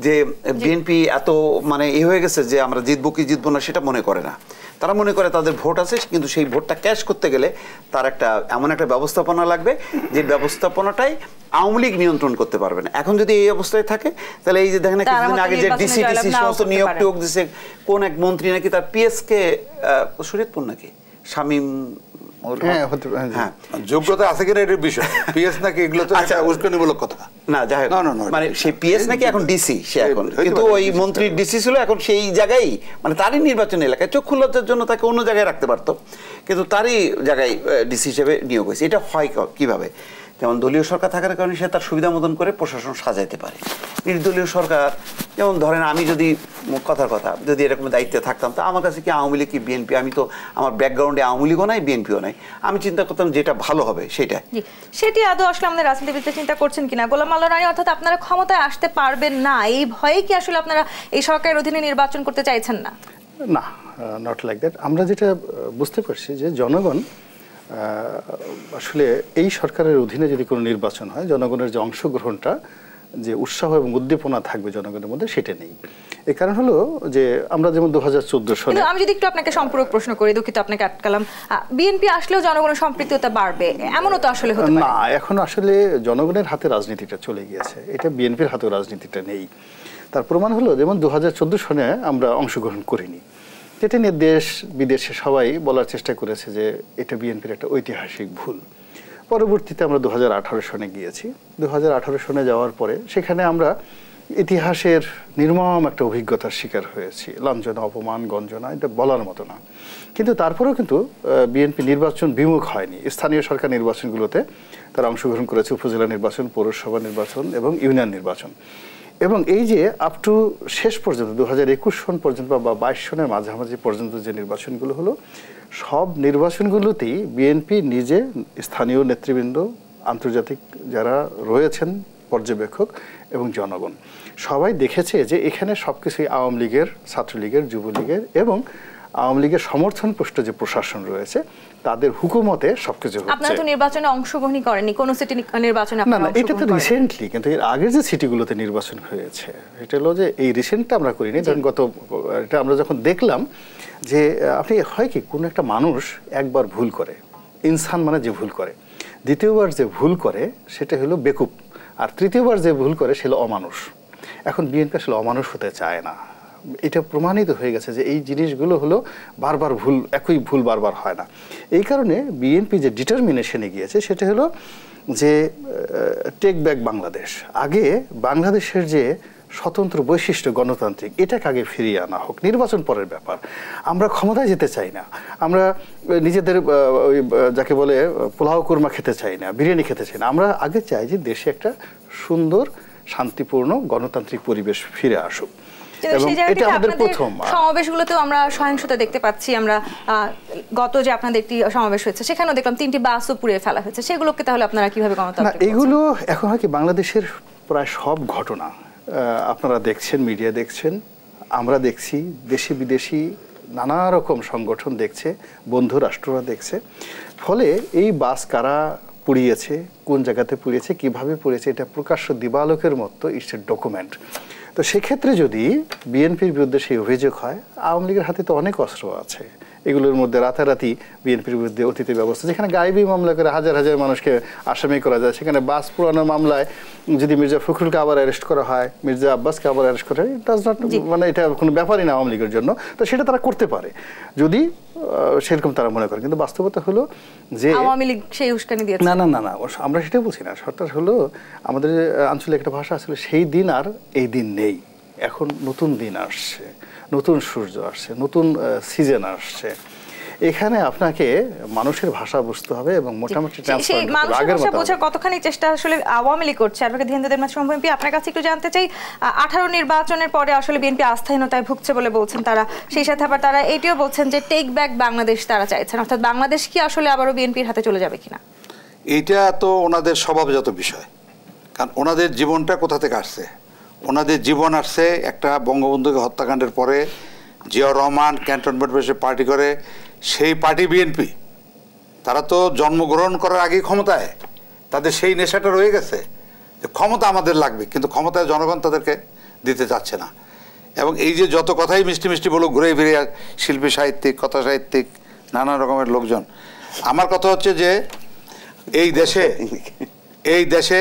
যে বিএনপি এত মানে হয়ে গেছে যে আমরা জিতবো কি জিতবো না সেটা মনে করে না। তারা মনে করে তাদের ভোট আছে, কিন্তু সেই ভোটটা ক্যাশ করতে গেলে তার একটা এমন একটা ব্যবস্থাপনা লাগবে যে ব্যবস্থাপনাটাই আওয়ামী লীগ নিয়ন্ত্রণ করতে পারবে না। এখন যদি এই অবস্থায় থাকে তাহলে এই যে দেখেন না কিছুদিন আগে যে ডিসি সমস্ত নিয়োগ টিয়োগ দিছে, কোন এক মন্ত্রী নাকি তার পিএসকে শরীয়তপুর নাকি শামীম,
হ্যাঁ যোগ্যতা আছে কিনা এটার বিষয়, পিএস নাকি এগুলো তো উস্কানিমূলক কথা
না, যাই হোক মানে সেই পিএস নাকি এখন ডিসি, সে এখন কিন্তু ওই মন্ত্রীর ডিসি ছিল, এখন সেই জায়গায় মানে তারই নির্বাচন এলাকায় চক্ষু লজ্জার জন্য তাকে অন্য জায়গায় রাখতে পারতো, কিন্তু তারই জায়গায় ডিসি হিসেবে নিয়োগ হয়েছে। এটা হয় কিভাবে? যেমন দলীয় সরকার থাকার কারণে সে তার সুবিধা মতন করে প্রশাসন সাজাইতে পারে। নির্দলীয় সরকার, যেমন ধরেন আমি যদি কথার কথা যদি এরকম দায়িত্বে থাকতাম, তো আমার কাছে কি আওয়ামী লীগ কি বিএনপি, আমি তো আমার ব্যাকগ্রাউন্ডে আওয়ামী লীগও নাই বিএনপিও নাই, আমি চিন্তা করতাম যেটা ভালো হবে সেটাই।
সেটি আদৌ আসলে আমাদের রাজনীতিবিদরা চিন্তা করছেন কিনা? গোলাম মাওলা রানী, অর্থাৎ আপনারা ক্ষমতায় আসতে পারবেন না এই ভয়ে কি আসলে আপনারা এই সরকারের অধীনে নির্বাচন করতে চাইছেন না?
না, নট লাইক দ্যাট। আমরা যেটা বুঝতে পারছি যে জনগণ আসলে এই সরকারের অধীনে যদি কোনো নির্বাচন হয়, জনগণের যে অংশগ্রহণটা, যে উৎসাহ এবং উদ্দীপনা থাকবে জনগণের মধ্যে, সেটা নেই। এই কারণ হলো যে আমরা যেমন 2014 সালে,
আমি যদি একটু আপনাকে সম্পূরক প্রশ্ন করি, দুঃখিত আপনাকে আটকালাম, বিএনপি আসলেও জনগণের সম্পৃক্ততা বাড়বে এমনও তো আসলে হতে পারে
না। এখন আসলে জনগণের হাতে রাজনীতিটা চলে গিয়েছে, এটা বিএনপির হাতেও রাজনীতিটা নেই। তার প্রমাণ হলো যেমন 2014 সনে আমরা অংশগ্রহণ করিনি, যেটা নিয়ে দেশ বিদেশে সবাই বলার চেষ্টা করেছে যে এটা বিএনপির একটা ঐতিহাসিক ভুল। পরবর্তীতে আমরা 2018 সনে গিয়েছি। 2018 সনে যাওয়ার পরে সেখানে আমরা ইতিহাসের নির্মম একটা অভিজ্ঞতার শিকার হয়েছি, লাঞ্ছনা, অপমান, গঞ্জনা, এটা বলার মতো না। কিন্তু তারপরেও কিন্তু বিএনপি নির্বাচন বিমুখ হয়নি। স্থানীয় সরকার নির্বাচনগুলোতে তারা অংশগ্রহণ করেছে, উপজেলা নির্বাচন, পৌরসভা নির্বাচন এবং ইউনিয়ন নির্বাচন। এবং এই যে আপ টু শেষ পর্যন্ত 2021 সন পর্যন্ত বা 22 সনের মাঝামাঝি পর্যন্ত যে নির্বাচনগুলো হলো, সব নির্বাচনগুলোতেই বিএনপি নিজে, স্থানীয় নেতৃবৃন্দ, আন্তর্জাতিক যারা রয়েছেন পর্যবেক্ষক এবং জনগণ সবাই দেখেছে যে এখানে সব কিছুই আওয়ামী লীগের, ছাত্রলীগের, যুবলীগের এবং আওয়ামী লীগের সমর্থনপুষ্ট যে প্রশাসন রয়েছে তাদের হুকুমতে সবকিছু হচ্ছে।
আপনারা তো নির্বাচনে অংশগ্রহণই করেননি, কোন সিটি নির্বাচনে
না না, এটা তো রিসেন্টলি, কিন্তু এর আগের যে সিটিগুলোতে নির্বাচন হয়েছে এটা হলো যে এই রিসেন্টটা আমরা করিনি। ধরেন গত এটা আমরা যখন দেখলাম যে আপনি হয় কি কোনো একটা মানুষ একবার ভুল করে, ইনসান মানে যে ভুল করে, দ্বিতীয়বার যে ভুল করে সেটা হলো বেকুব, আর তৃতীয়বার যে ভুল করে সে হলো অমানুষ। এখন বিএনপি আসলে অমানুষ হতে চায় না, এটা প্রমাণিত হয়ে গেছে যে এই জিনিসগুলো হলো বারবার ভুল, একই ভুল বারবার হয় না। এই কারণে বিএনপি যে ডিটারমিনেশনে গিয়েছে সেটা হলো যে টেক ব্যাক বাংলাদেশ, আগে বাংলাদেশের যে স্বতন্ত্র বৈশিষ্ট্য গণতান্ত্রিক, এটাকে আগে ফিরিয়ে আনা হোক, নির্বাচন পরের ব্যাপার। আমরা ক্ষমতায় যেতে চাই না, আমরা নিজেদের ওই যাকে বলে পোলাও কুরমা খেতে চাই না, বিরিয়ানি খেতে চাই না, আমরা আগে চাই যে দেশে একটা সুন্দর শান্তিপূর্ণ গণতান্ত্রিক পরিবেশ ফিরে আসুক। এবং এটা আমাদের প্রথম
সমাবেশগুলোতেও আমরা সহিংসতা দেখতে পাচ্ছি। আমরা গত যে আপনাদের একটি সমাবেশ হয়েছে সেখানেও দেখলাম 3টি বাসও পুড়িয়ে ফেলা হয়েছে, সেগুলোকে তাহলে আপনারা কিভাবে গণতান্ত্রিক?
এগুলো এখন হয় কি বাংলাদেশের প্রায় সব ঘটনা আপনারা দেখছেন, মিডিয়া দেখছেন, আমরা দেখছি, দেশি বিদেশি নানা রকম সংগঠন দেখছে, বন্ধু রাষ্ট্ররা দেখছে। ফলে এই বাস কারা পুড়িয়েছে, কোন জায়গাতে পুড়িয়েছে, কিভাবে পুড়িয়েছে, এটা প্রকাশ্য দিবালোকের মতো ইটস এ ডকুমেন্ট। তো সেক্ষেত্রে যদি বিএনপির বিরুদ্ধে সেই অভিযোগ হয়, আওয়ামী লীগের হাতে তো অনেক অস্ত্র আছে, এগুলোর মধ্যে রাতারাতি বিএনপির বিরুদ্ধে অতীত ব্যবস্থা, যেখানে গায়েবী মামলা করে হাজার হাজার মানুষকে আসামি করা যায়, সেখানে বাস পুরানোর মামলায় যদি মির্জা ফখরুলকে আবার অ্যারেস্ট করা হয়, মির্জা আব্বাসকে আবার অ্যারেস্ট করা হয়, ডাজ নট, মানে এটা কোনো ব্যাপারই না আওয়ামী লীগের জন্য। তো সেটা তারা করতে পারে যদি সেরকম তারা মনে করে, কিন্তু বাস্তবতা হলো যে
আওয়ামী লীগ সেই উস্কানি দিয়েছে।
না না না না, আমরা সেটা বলছি না। সরকার হলো আমাদের আঞ্চলিক একটা ভাষা আসলে, সেই দিন আর এই দিন নেই, এখন নতুন দিন আসছে, নতুন সূর্য আসছে, নতুন সিজন আসছে। এখানে আপনাকে মানুষের ভাষা বুঝতে হবে এবং মোটামুটি
মানুষের ভাষা বোঝার কতখানি চেষ্টা আসলে আওয়ামী লীগ করছে। আপনাকে ধীরেন্দ্র দেবনাথ শম্ভু এমপি, আপনার কাছে একটু জানতে চাই, 18 নির্বাচনের পরে আসলে বিএনপি আস্থাহীনতায় ভুগছে বলে বলছেন তারা, সেই সাথে আবার তারা এটিও বলছেন যে টেক ব্যাক বাংলাদেশ তারা চাইছেন, অর্থাৎ বাংলাদেশ কি আসলে আবারও বিএনপির হাতে চলে যাবে কিনা?
এইটা তো ওনাদের স্বভাবজাত বিষয়, কারণ ওনাদের জীবনটা কোথা থেকে আসছে? ওনাদের জীবন আসছে একটা বঙ্গবন্ধুকে হত্যাকাণ্ডের পরে জিয়াউর রহমান ক্যান্টনমেন্ট বসে পার্টি করে, সেই পার্টি বিএনপি, তারা তো জন্মগ্রহণ করার আগেই ক্ষমতায়, তাদের সেই নেশাটা রয়ে গেছে যে ক্ষমতা আমাদের লাগবে, কিন্তু ক্ষমতায় জনগণ তাদেরকে দিতে চাচ্ছে না। এবং এই যে যত কথাই মিষ্টি মিষ্টি বলো, ঘুরে ফিরে শিল্পী সাহিত্যিক, কথা সাহিত্যিক, নানা রকমের লোকজন, আমার কথা হচ্ছে যে এই দেশে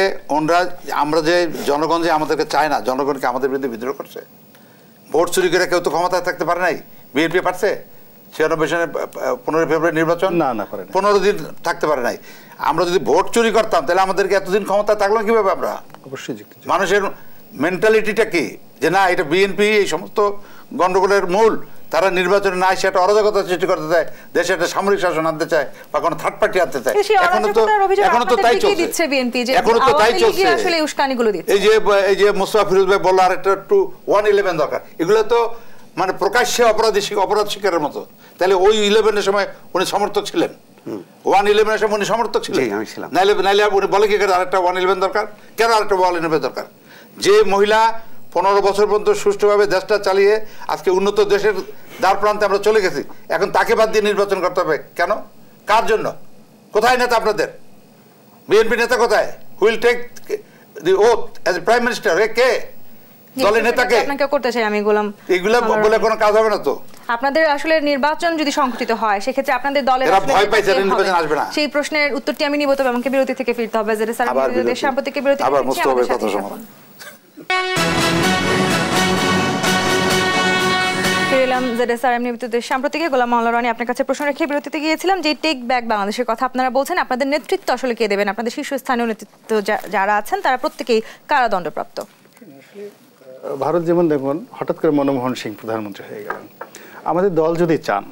আমরা যে জনগণ যে আমাদেরকে চায় না, জনগণকে আমাদের বিরুদ্ধে বিদ্রোহ করছে। ভোট চুরি করে কেউ তো ক্ষমতায় থাকতে পারে নাই, বিএনপি পারছে? 96 সনের 15 ফেব্রুয়ারি নির্বাচন 15 দিন থাকতে পারে নাই। আমরা যদি ভোট চুরি করতাম তাহলে আমাদেরকে এতদিন ক্ষমতায় থাকলাম কিভাবে? আমরা অবশ্যই মানুষের মেন্টালিটিটা কি যে না, এটা বিএনপি এই সমস্ত গন্ডগোলের মূল, তারা নির্বাচনে না এসে একটা অরাজকতা সৃষ্টি করতে চায়, দেশে একটা সামরিক শাসন আনতে চায় বা কোনো থার্ড পার্টি আনতে চায়। এখনো তো তাই চলছে, এখনো তো তাই চলছে। এই যে মোস্তফা ফিরোজ ভাই বললো আর একটা 111 দরকার, এগুলো তো মানে প্রকাশ্যে অপরাধ শিকারের মতো। তাহলে ওই 11-এর সময় উনি সমর্থক ছিলেন, 111-এর সময় উনি সমর্থক ছিলেন, নাইলে উনি বলে কি আরেকটা 111 দরকার? কেন আরেকটা 111 দরকার? যে মহিলা 15 বছর পর্যন্ত সুষ্ঠুভাবে দেশটা চালিয়ে আজকে উন্নত দেশের দ্বার প্রান্তে আমরা চলে গেছি, এখন তাকে বাদ দিয়ে নির্বাচন করতে হবে কেন? কার জন্য? কোথায় নেতা আপনাদের? বিএনপি নেতা কোথায়? Who'll take the oath as a prime minister? কে দলের নেতাকে?
আপনাকে করতে চাই আমি গোলাম,
এগুলা বলে কোনো কাজ হবে না তো।
আপনাদের আসলে নির্বাচন যদি সংঘটিত হয় সেক্ষেত্রে আপনাদের দলের
ভয় পাইছে নির্বাচন আসবে না,
সেই প্রশ্নের উত্তরটি আমি নিব, তবে আমাকে বিরতি থেকে ফিরতে হবে। সাম্প্রতিক বিরতি
আবার মুস্তফার কথা শোনো। সাম্প্রতিক গোলাম মাওলা রনি, আপনার কাছে প্রশ্ন রেখে বিরতিতে গিয়েছিলাম যে টেক ব্যাক বাংলাদেশের কথা আপনারা বলছেন, আপনাদের নেতৃত্ব আসলে কে দেবেন? আপনাদের শীর্ষস্থানীয় নেতৃত্ব যারা আছেন তারা প্রত্যেকেই কারাদণ্ডপ্রাপ্ত।
ভারত যেমন দেখুন হঠাৎ করে মনমোহন সিং প্রধানমন্ত্রী হয়ে গেলেন, আমাদের দল যদি চান,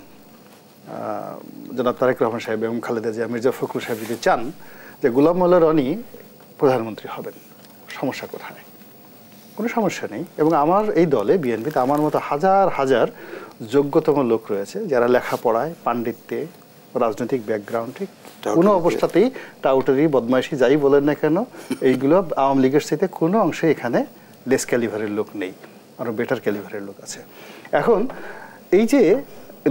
জনাব তারেক রহমান সাহেব এবং খালেদা জিয়া, মির্জা ফখরুল সাহেব যদি চান যে গোলাম মাওলা রনি প্রধানমন্ত্রী হবেন, সমস্যা কোথায়? কোনো সমস্যা নেই। এবং আমার এই দলে বিএনপিতে আমার মতো হাজার হাজার যোগ্যতম লোক রয়েছে যারা লেখাপড়ায়, পাণ্ডিত্যে, রাজনৈতিক ব্যাকগ্রাউন্ডে কোনো অবস্থাতেই টাউটারি, বদমাইশি যাই বলেন না কেন, এইগুলো আওয়ামী লীগের সাথে কোনো অংশে এখানে লেস ক্যালিভারের লোক নেই, আরও বেটার ক্যালিভারের লোক আছে। এখন এই যে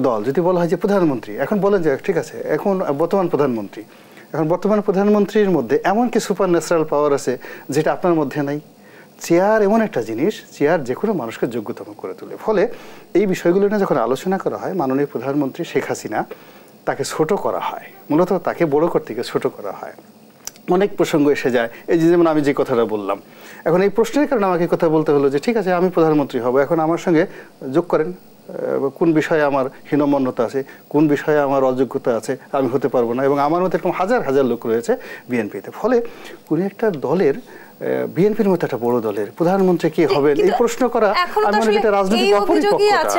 দল যদি বলা হয় যে প্রধানমন্ত্রী, এখন বলেন যে ঠিক আছে এখন বর্তমান প্রধানমন্ত্রী, এখন বর্তমান প্রধানমন্ত্রীর মধ্যে এমন কি সুপার ন্যাচারাল পাওয়ার আছে যেটা আপনার মধ্যে নাই? চেয়ার এমন একটা জিনিস, চেয়ার যে কোনো মানুষকে যোগ্যতম করে তোলে। ফলে এই বিষয়গুলো নিয়ে যখন আলোচনা করা হয়, মাননীয় প্রধানমন্ত্রী শেখ হাসিনা তাকে ছোট করা হয়, মূলত তাকে বড় করতে গিয়ে ছোট করা হয়। অনেক প্রসঙ্গ এসে যায়, এই যে যেমন আমি যে কথাটা বললাম, এখন এই প্রশ্নের কারণে আমাকে কথা বলতে হলো যে ঠিক আছে আমি প্রধানমন্ত্রী হব, এখন আমার সঙ্গে যোগ করেন কোন বিষয়ে আমার হীনমন্যতা আছে, কোন বিষয়ে আমার অযোগ্যতা আছে, আমি হতে পারবো না। এবং আমার মধ্যে এরকম হাজার হাজার লোক রয়েছে বিএনপিতে। ফলে কোনো একটা দলের, বিএনপির মতো একটা বড় দলের প্রধানমন্ত্রী কি হবেন এই প্রশ্ন করা আমি মনে করি এটা রাজনৈতিক অপরিপক্কতা।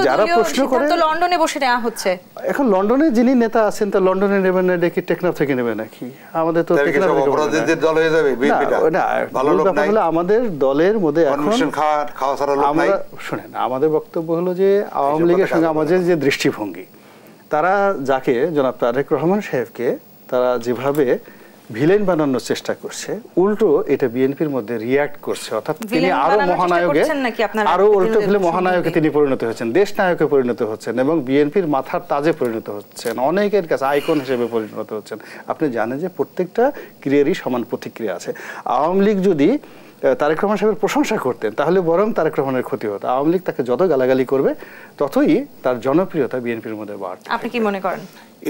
যারা প্রশ্ন করে
লন্ডনে বসে নেওয়া হচ্ছে,
এখন লন্ডনে যিনি নেতা আছেন তা লন্ডনে নেবেন না, ডেকে টেকনাফ থেকে নেবেন নাকি? আমাদের তো আমাদের দলের মধ্যে এখন আমরা শোনেন, আমাদের বক্তব্য হলো যে আওয়ামী লীগের সঙ্গে আমাদের যে দৃষ্টিভঙ্গি, তারা যাকে জনাব তারেক রহমান সাহেবকে তারা যেভাবে ভিলেন বানানোর চেষ্টা করছে, উল্টো এটা বিএনপির মধ্যে রিয়াক্ট করছে, অর্থাৎ তিনি আরো মহানায়কে, আরো উল্টো ফেলে মহানায়কে তিনি পরিণত হচ্ছেন, দেশ নায়কে পরিণত হচ্ছেন এবং বিএনপির মাথার তাজে পরিণত হচ্ছেন, অনেকের কাছে আইকন হিসেবে পরিণত হচ্ছেন। আপনি জানেন যে প্রত্যেকটা ক্রিয়ারই সমান প্রতিক্রিয়া আছে। আওয়ামী লীগ যদি তারেক রহমান সাহেবের প্রশংসা করতেন তাহলে বরং তারেক রহমানের ক্ষতি হতো। আওয়ামী লীগ তাকে যত গালাগালি করবে ততই তার জনপ্রিয়তা বিএনপির মধ্যে বাড়বে।
আপনি কি মনে করেন?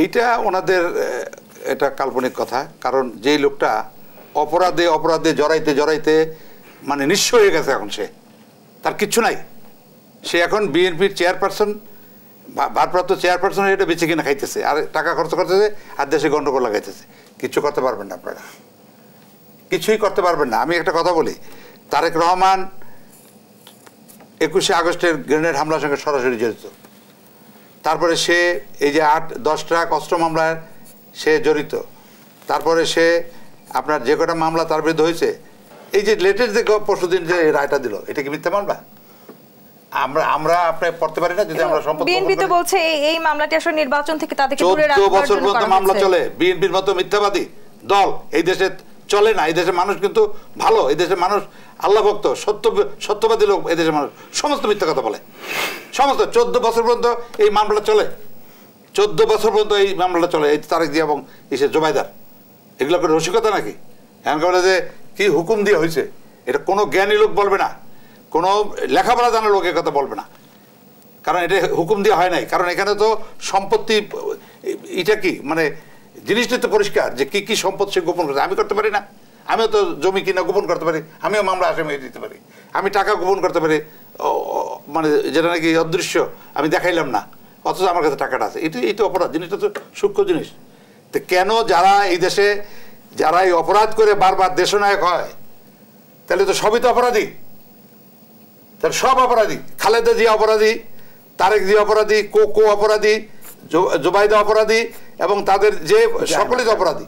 এইটা ওনাদের এটা কাল্পনিক কথা, কারণ যেই লোকটা অপরাধে অপরাধে জড়াইতে জড়াইতে মানে নিঃস্ব হয়ে গেছে, এখন সে তার কিচ্ছু নাই, সে এখন বিএনপির চেয়ারপারসন, ভারপ্রাপ্ত চেয়ারপারসন, এটা বেঁচে কিনা খাইতেছে আর টাকা খরচ করতেছে আর দেশে গন্ডগোল লাগাইতেছে। কিচ্ছু করতে পারবেন না আপনারা, কিছুই করতে পারবেন না। আমি একটা কথা বলি, তারেক রহমান 21শে আগস্টের গ্রেনেড হামলার সঙ্গে সরাসরি জড়িত, তারপরে সে এই যে 8-10 ট্রাক অস্ত্র মামলায় সে জড়িত, তারপরে সে আপনার যে কটা মামলা তার বিরুদ্ধে হয়েছে, এই যে লেটেস্ট যে পরশুদিন যে রায়টা দিল, এটা কি মিথ্যা মামলা? আমরা আপনি পড়তে পারি না যদি আমরা সম্পদ।
বিএনপি তো বলছে এই মামলাটি আসলে নির্বাচন থেকে তাদেরকে দূরে রাখার
14 বছর পর্যন্ত মামলা চলে। বিএনপির মতো মিথ্যাবাদী দল এই দেশে চলে না। এই দেশের মানুষ কিন্তু ভালো, এই দেশের মানুষ আল্লাহ ভক্ত, সত্যবাদী লোক। এই দেশের মানুষ সমস্ত মিথ্যা কথা বলে, সমস্ত। 14 বছর পর্যন্ত এই মামলা চলে, 14 বছর পর্যন্ত এই মামলাটা চলে। এই তারেক জিয়া এবং ইসে জোবাইদার, এগুলো করে রসিকতা নাকি? এমন বলে যে কি হুকুম দিয়ে হয়েছে, এটা কোনো জ্ঞানী লোক বলবে না, কোনো লেখাপড়া জানার লোক কথা বলবে না, কারণ এটা হুকুম দিয়ে হয় নাই। কারণ এখানে তো সম্পত্তি, এটা কি মানে জিনিসটা তো পরিষ্কার যে কি কি সম্পদ সে গোপন করছে। আমি করতে পারি না? আমিও তো জমি কিনা গোপন করতে পারি, আমিও মামলা আসামি দিতে পারি, আমি টাকা গোপন করতে পারি, মানে যেটা নাকি অদৃশ্য আমি দেখাইলাম না, অথচ আমার কাছে টাকাটা আছে। এটা অপরাধ, জিনিসটা তো সূক্ষ্ম জিনিস। তো কেন যারা এই দেশে যারা এই অপরাধ করে বারবার দেশনায়ক হয়, তাহলে তো সবই তো অপরাধী, তাহলে সব অপরাধী। খালেদা জিয়া অপরাধী, তারেক জিয়া অপরাধী, কোকো অপরাধী, জোবাইদা অপরাধী এবং তাদের যে সকলেই তো অপরাধী।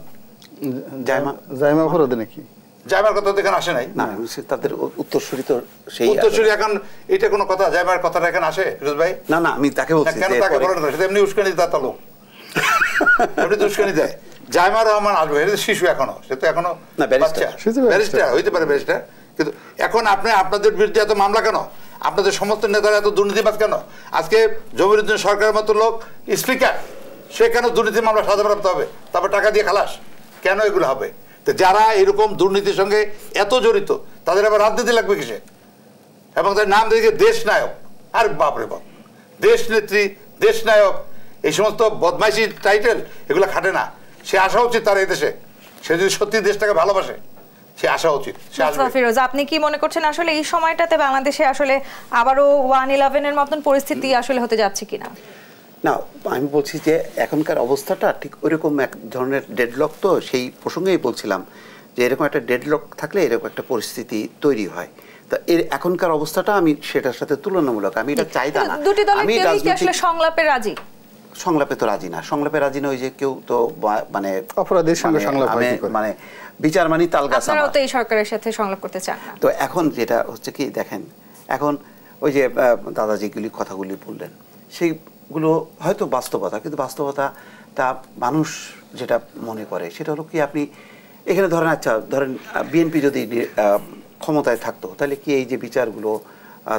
জাইমা অপরাধী নাকি?
জাইমার কথা এখানে আসে নাই
না, তাদের উত্তরসূরি তো সেই
উত্তরসূরি। এখন এটা কোনো কথা? জাইমার কথাটা এখানে আসে ফিরোজ ভাই?
না না, আমি তাকে বলছি
কেন তাকে বলেন না, সেটা এমনি উস্কানি দেয় তা লোক, এমনি তো উস্কানি দেয়। জাইমা রহমান আসবে, এটা শিশু এখনো, সে তো এখনো ব্যারিস্টার হইতে পারে, ব্যারিস্টার। কিন্তু এখন আপনাদের বিরুদ্ধে এত মামলা কেন? আপনাদের সমস্ত নেতারা এত দুর্নীতিবাজ কেন? আজকে জমিরুদ্দিন সরকারের মতো লোক স্পিকার, সে কেন দুর্নীতি মামলা সাজা প্রাপ্ত হবে, তারপর টাকা দিয়ে খালাস? কেন এগুলো হবে? তো যারা এরকম দুর্নীতির সঙ্গে এত জড়িত, তাদের আবার রাজনীতি লাগবে কিসে? এবং তার নাম দেখে দেশ নায়ক, আর বাপরে বাপ, দেশ নেত্রী, দেশ নায়ক, এই সমস্ত বদমাইশি টাইটেল এগুলো খাটে না। সে আসা উচিত তার এই দেশে, সে যদি সত্যি দেশটাকে ভালোবাসে, সে আসা উচিত।
ফিরোজ, আপনি কি মনে করছেন আসলে এই সময়টাতে বাংলাদেশে আসলে আবারও 1/11 এর মতন পরিস্থিতি আসলে হতে যাচ্ছে কিনা?
না, আমি বলছি যে এখনকার অবস্থাটা ঠিক ওইরকম এক ধরনের ডেডলক, তো সেই প্রসঙ্গেই বলছিলাম যে এরকম একটা ডেডলক থাকলে এরকম একটা পরিস্থিতি তৈরি হয়। তা এর এখনকার অবস্থাটা আমি সেটার সাথে তুলনামূলক, আমি এটা চাই না।
দুটি দল কি আসলে সংলাপে রাজি?
সংলাপে তো রাজি না, সংলাপে রাজি না। ওই যে কেউ তো মানে
অপরাধীর সঙ্গে সংলাপ
মানে বিচার মানি তাল গাছ।
আপনারাও তো এই সরকারের সাথে সংলাপ করতে চান না।
তো এখন যেটা হচ্ছে কি দেখেন, এখন ওই যে দাদা যেগুলি কথাগুলি বললেন সেইগুলো হয়তো বাস্তবতা, কিন্তু বাস্তবতা তা মানুষ যেটা মনে করে সেটা হলো কি, আপনি এখানে ধরেন, আচ্ছা ধরেন বিএনপি যদি ক্ষমতায় থাকতো তাহলে কি এই যে বিচারগুলো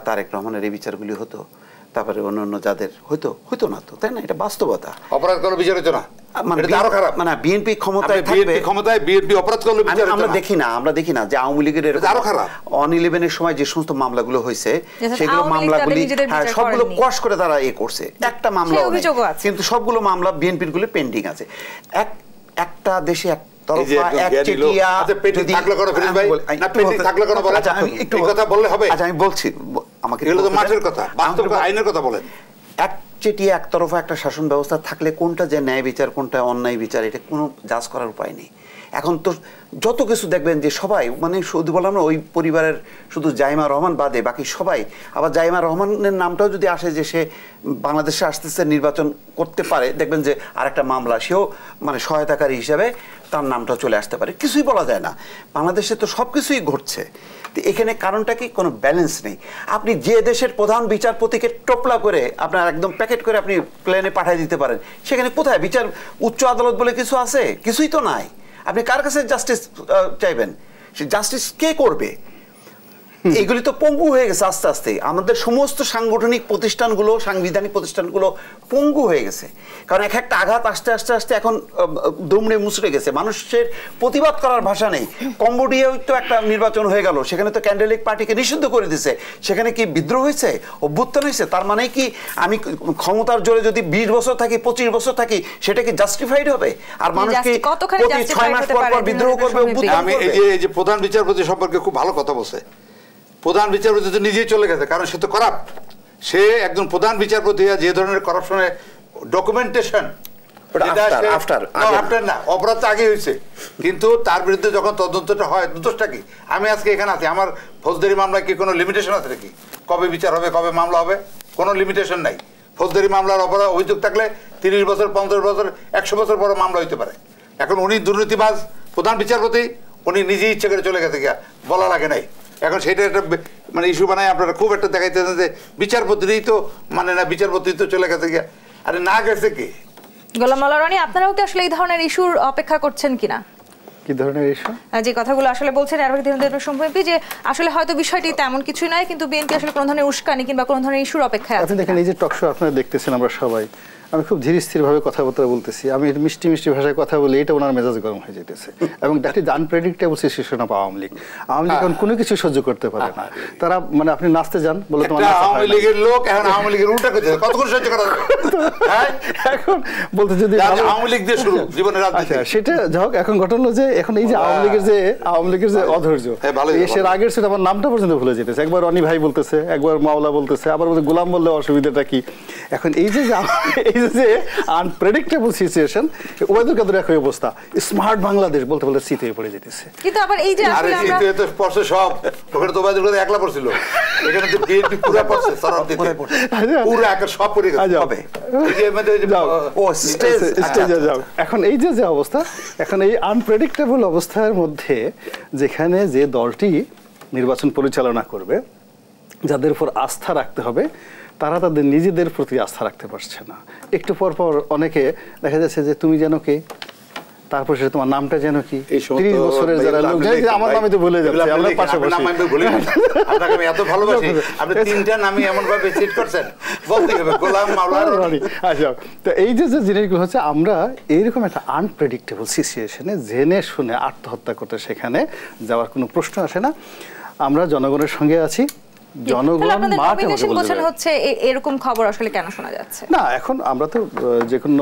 তারেক রহমানের এই বিচারগুলি হতো? তারপরে অন্যান্য যাদের হয়তো না তো, তাই না? এটা বাস্তবতা।
অপরাধ কোনো বিচার হতো না,
মানে
আরো খারাপ।
মানে বিএনপি ক্ষমতায়
বিএনপি অপরাধ করলে বিচার হতো না।
আমরা দেখি না যে আওয়ামী লীগের
আরো খারাপ।
অন 11-এর সময় যে সমস্ত মামলাগুলো হয়েছে সেগুলো মামলাগুলি সবগুলো কোয়াশ করে তারা করছে, একটা মামলা কিন্তু সবগুলো মামলা বিএনপির গুলো পেন্ডিং আছে। একটা দেশে আমি বলছি, আমাকে
আইনের কথা বলেন।
একচেটিয়া একতরফা একটা শাসন ব্যবস্থা থাকলে কোনটা যে ন্যায় বিচার কোনটা অন্যায় বিচার এটা কোনো জাজ করার উপায় নেই। এখন তো যত কিছু দেখবেন যে সবাই মানে শুধু বললাম না ওই পরিবারের শুধু জাইমা রহমান বাদে বাকি সবাই, আবার জাইমা রহমানের নামটাও যদি আসে যে সে বাংলাদেশে আসতেছে নির্বাচন করতে পারে, দেখবেন যে আরেকটা মামলা সেও মানে সহায়তাকারী হিসাবে তার নামটা চলে আসতে পারে। কিছুই বলা যায় না, বাংলাদেশে তো সব কিছুই ঘটছে। এখানে কারণটা কি? কোনো ব্যালেন্স নেই। আপনি যে দেশের প্রধান বিচারপতিকে টোপলা করে আপনার একদম প্যাকেট করে আপনি প্লেনে পাঠিয়ে দিতে পারেন, সেখানে কোথায় বিচার উচ্চ আদালত বলে কিছু আছে? কিছুই তো নাই। আপনি কার কাছে জাস্টিস চাইবেন? সে জাস্টিস কে করবে? এগুলি তো পঙ্গু হয়ে গেছে আস্তে আস্তে। আমাদের সমস্ত সাংগঠনিক প্রতিষ্ঠানগুলো, সাংবিধানিক প্রতিষ্ঠানগুলো পঙ্গু হয়ে গেছে, কারণ এক একটা আঘাত আস্তে আস্তে আস্তে এখন দুমড়ে মুচড়ে গেছে। মানুষের প্রতিবাদ করার ভাষা নেই। কম্বোডিয়ায় তো একটা নির্বাচন হয়ে গেল, সেখানে তো ক্যান্ডেলিক পার্টিকে নিষিদ্ধ করে দিয়েছে। সেখানে কি বিদ্রোহ হয়েছে, অভ্যুত্থান হয়েছে? তার মানে কি আমি ক্ষমতার জোরে যদি 20 বছর থাকি 25 বছর থাকি সেটা কি জাস্টিফাইড হবে? আর মানুষ কি প্রতি 6 মাস পর পর বিদ্রোহ করবে, অভ্যুত্থান করবে?
এই যে প্রধান বিচারপতি সম্পর্কে খুব ভালো কথা বলছে। প্রধান বিচারপতি তো নিজেই চলে গেছে, কারণ সে তো করাপ্ট। সে একজন প্রধান বিচারপতি যে ধরনের করাপশনের ডকুমেন্টেশন, অপরাধ আগে হয়েছে, কিন্তু তার বিরুদ্ধে যখন তদন্তটা হয়, দোষটা কি? আমি আজকে এখানে আছি, আমার ফৌজদারি মামলায় কি কোনো লিমিটেশন আছে নাকি? কবে বিচার হবে, কবে মামলা হবে? কোনো লিমিটেশন নাই। ফৌজদারি মামলার অভিযোগ থাকলে 30 বছর, 50 বছর, 100 বছর পরে মামলা হইতে পারে। এখন উনি দুর্নীতিবাজ প্রধান বিচারপতি, উনি নিজেই ইচ্ছে করে চলে গেছে, গিয়া বলা লাগে নাই। এখন সেটা একটা মানে ইস্যু বানায় আপনারা খুব একটা দেখাইতেছেন যে বিচারপতিরই তো মানে না, বিচারপতি তো চলে গেছে গিয়া। আরে না গেছে কি?
গোলাম মাওলা রনি, আপনারাও কি আসলে এই ধরনের ইস্যুর অপেক্ষা করছেন কিনা?
কি ধরনের ইস্যু? যে
কথাগুলো আসলে বলছেন সম্পর্কে, যে আসলে হয়তো বিষয়টি তেমন কিছু নয়, কিন্তু বিএনপি আসলে কোনো ধরনের উস্কানি কিংবা কোনো ধরনের ইস্যুর অপেক্ষায় আছে।
আপনি দেখেন এই যে টক শো আপনারা দেখতেছেন, আমরা সবাই আমি খুব ধীর স্থিরভাবে কথাবার্তা বলতেছি, আমি মিষ্টি মিষ্টি ভাষায় কথা বলি, এটা ওনার মেজাজ গরম হয়ে যেতেছে। এবং that is unpredictable situation of Awami League. Awami League এখন কোনো কিছু সহ্য করতে পারে না। তারা মানে আপনি নাচতে যান বলে তোমার
আওয়ামী লীগের লোক এখন আওয়ামী লীগের উল্টা করছে, কতক্ষণ সহ্য করা যাবে?
এখন বলতে যদি
আওয়ামী লীগ দিয়ে শুরু জীবনের রাজনীতি,
সেটা যাই এখন ঘটনা যে এখন এই যে আওয়ামী লীগের যে অধৈর্য, এর আগের সেটা আমার নামটা পর্যন্ত ভুলে যেতেছে। একবার রনি ভাই বলতেছে, একবার মাওলা বলতেছে, আবার বলতে গোলাম বললে অসুবিধাটা কি? এখন এই যে আনপ্রেডিক্টেবল সিচুয়েশন, ওয়াইদুল কাদের একই অবস্থা, স্মার্ট বাংলাদেশ বলতে বলতে শীত হয়ে পড়ে যেতেছে।
কিন্তু আবার এই যে
আসলে আমরা শীতে তো স্পর্শ সব, ওখানে তো ওয়াইদুল কাদের একলা পড়ছিল, এখানে তো বিএনপি পুরো পড়ছে, সরব দিতে পুরো একা সব পড়ে গেছে। হবে
ও স্টেজে যাও। এখন এই যে অবস্থা, এখন এই আনপ্রেডিক্টেবল অবস্থার মধ্যে যেখানে যে দলটি নির্বাচন পরিচালনা করবে, যাদের উপর আস্থা রাখতে হবে, তারা তাদের নিজেদের প্রতি আস্থা রাখতে পারছে না। একটু পর পর অনেকে দেখা যাচ্ছে যে তুমি যেন কে, তারপর সে তোমার নামটা যেন কি, 30 বছরের যারা লোক, আমার নামে তো ভুলে যাচ্ছে, আমরা পাশাপাশি
আমি এত ভালোবাসি, আপনি তিনটা নামই এমন ভাবে সেট করছেন, বলতে হবে গোলাম, মাওলা, রনি।
আচ্ছা, তো এই যে জিনিসগুলো হচ্ছে আমরা এইরকম একটা আনপ্রেডিক্টেবল সিচুয়েশনে জেনে শুনে আত্মহত্যা করতে সেখানে যাওয়ার কোনো প্রশ্ন আসে না। আমরা জনগণের সঙ্গে আছি, জনগণ মাঠে
হচ্ছে এরকম খবর আসলে কেন শোনা যাচ্ছে
না? এখন আমরা তো যে কোনো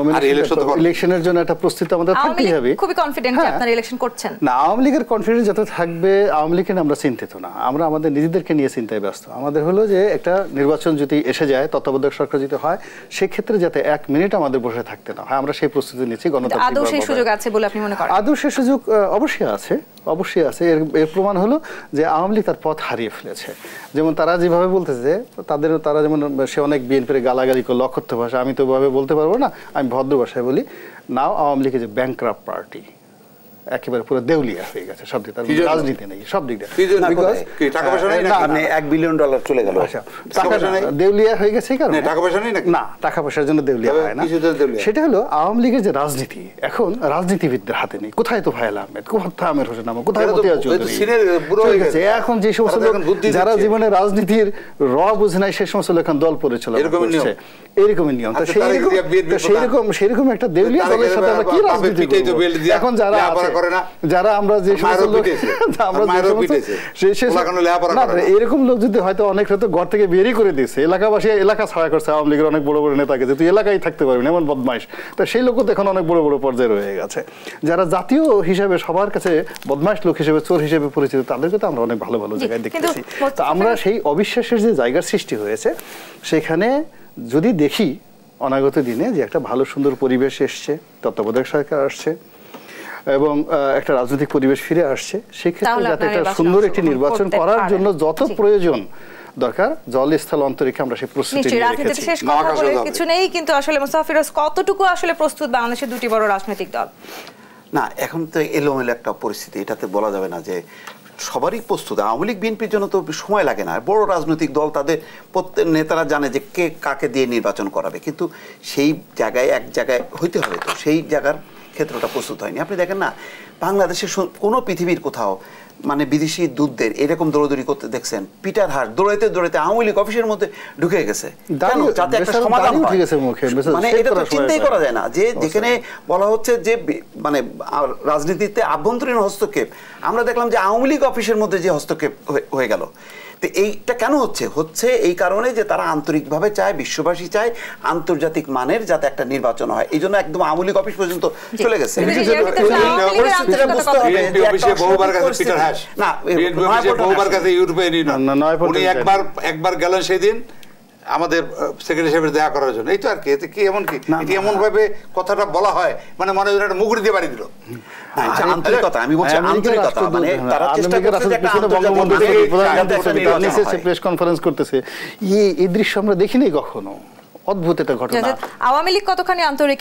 ইলেকশনের জন্য একটা প্রস্তুতি আমাদের থাকতেই হবে।
খুবই কনফিডেন্ট যে আপনারা ইলেকশন করছেন না।
আওয়ামী লীগের কনফিডেন্স যত থাকবে, আওয়ামী লীগকে আমরা চিন্তিত না, আমরা আমাদের নিজেদেরকে নিয়ে চিন্তায় ব্যস্ত। আমাদের হলো যে একটা নির্বাচন যদি এসে যায়, তত্ত্বাবধায়ক সরকার যদি হয়, সেক্ষেত্রে যাতে 1 মিনিট আমাদের বসে থাকতে না হয়, আমরা সেই প্রস্তুতি নিচ্ছি। গণতান্ত্রিক
আদৌ সেই সুযোগ আছে বলে আপনি মনে করেন?
আদৌ সেই সুযোগ অবশ্যই আছে, অবশ্যই আছে। এর প্রমাণ হলো যে আওয়ামী লীগ তার পথ হারিয়ে ফেলেছে। যেমন তারা যেভাবে বলতেছে, তারা যেমন সে অনেক বিএনপির গালাগালি করলো অকথ্য ভাষা, আমি তো ওভাবে বলতে পারবো না, আমি ভদ্র ভাষায় বলি। Now Awami League is a bankrupt party. একেবারে পুরো দেউলিয়া হয়ে গেছে সব দিক, তার রাজনীতি নেই সব দিক দিয়ে।
$1 বিলিয়ন চলে গেল,
দেউলিয়া হয়ে গেছে কারণ টাকা পয়সা নেই না, টাকা পয়সার জন্য দেউলিয়া হয় না। সেটা হলো আওয়ামী লীগের যে রাজনীতি এখন রাজনীতিবিদদের হাতে নেই। কোথায় তোফায়েল আহমেদ, কোথায় আমির হোসেন আহমেদ, কোথায় মতিয়া চৌধুরী, এখন যে সমস্ত লোক যারা জীবনে রাজনীতির বুঝে নাই সে সমস্ত লোক এখন দল পরিচালনা করছে, এরকমই নিয়ম। তো সেইরকম একটা দেউলিয়া দলের সাথে আমরা কি রাজনীতি করব? এখন যারা আমরা যে সমস্ত লোক এরকম লোক যদি হয়তো অনেক হয়তো ঘর থেকে বেরিয়ে করে দিয়েছে, এলাকাবাসী এলাকা ছাড়া করছে আওয়ামী লীগের অনেক বড় বড় নেতাকে, যে তুই এলাকায় থাকতে পারবি না এমন বদমাইশ, তা সেই লোকও তো এখন অনেক বড় বড় পর্যায়ে রয়ে গেছে। যারা জাতীয় হিসাবে সবার কাছে বদমাইশ লোক হিসেবে, চোর হিসেবে পরিচিত, তাদেরকে তো আমরা অনেক ভালো ভালো জায়গায় দেখতেছি। তো আমরা সেই অবিশ্বাসের যে জায়গার সৃষ্টি হয়েছে সেখানে যদি দেখি অনাগত দিনে যে একটা ভালো সুন্দর পরিবেশ এসছে, তত্ত্বাবধায়ক সরকার আসছে এবং একটা রাজনৈতিক পরিবেশ ফিরে আসছে, সেক্ষেত্রে যাতে একটা সুন্দর একটি নির্বাচন করার জন্য যত প্রয়োজন দরকার জল স্থল অন্তরীক্ষে আমরা সেই প্রস্তুতি নিয়ে রেখেছি।
শেষ কথা বলে কিছু নেই, কিন্তু আসলে মোস্তফা ফিরোজ কতটুকু আসলে প্রস্তুত বাংলাদেশের দুটি বড় রাজনৈতিক দল?
না, এখন তো এলোমেলো একটা পরিস্থিতি, এটাতে বলা যাবে না যে সবারই প্রস্তুত। আওয়ামী লীগ বিএনপির জন্য তো সময় লাগে না, বড় রাজনৈতিক দল তাদের প্রত্যেক নেতারা জানে যে কে কাকে দিয়ে নির্বাচন করাবে, কিন্তু সেই জায়গায় এক জায়গায় হইতে হবে, তো সেই জায়গার ক্ষেত্রটা প্রস্তুত হয়নি। আপনি দেখেন না বাংলাদেশের কোনো পৃথিবীর কোথাও মানে বিদেশি দূতদের এরকম দৌড়দৌড়ি করতে দেখছেন? পিটার হাট দৌড়াইতে দৌড়াইতে আওয়ামী লীগ অফিসের মধ্যে ঢুকে গেছে, যাতে একটা সমাধান হয়। মানে এটা তো চিন্তাই করা যায় না যে যেখানে বলা হচ্ছে যে মানে রাজনীতিতে আভ্যন্তরীণ হস্তক্ষেপ, আমরা দেখলাম যে আওয়ামী লীগ অফিসের মধ্যে যে হস্তক্ষেপ হয়ে গেল। তো এইটা কেন হচ্ছে এই কারণে যে তারা আন্তরিকভাবে চায়, বিশ্ববাসী চায় আন্তর্জাতিক মানের যাতে একটা নির্বাচন হয়, এই জন্য একদম আওয়ামী লীগ অফিস পর্যন্ত চলে গেছে।
একবার গেলেন সেদিন আমাদের সেক্রেটারি সাহেবের দেখা করার জন্য, এই তো আর কি। এতে কি এমন কি এমন ভাবে কথাটা বলা হয়, মানে মনে হয় একটা মুগুরি দিয়ে বাড়ি দিল।
আন্তরিকতা, আমি বলছি আন্তরিকতা, মানে তারা চেষ্টা করছে যে একটা
প্রেস কনফারেন্স করতেছে, এই দৃশ্য আমরা দেখিনি কখনো। অদ্ভুত একটা ঘটনা।
আওয়ামী লীগ কতখানি আন্তরিক?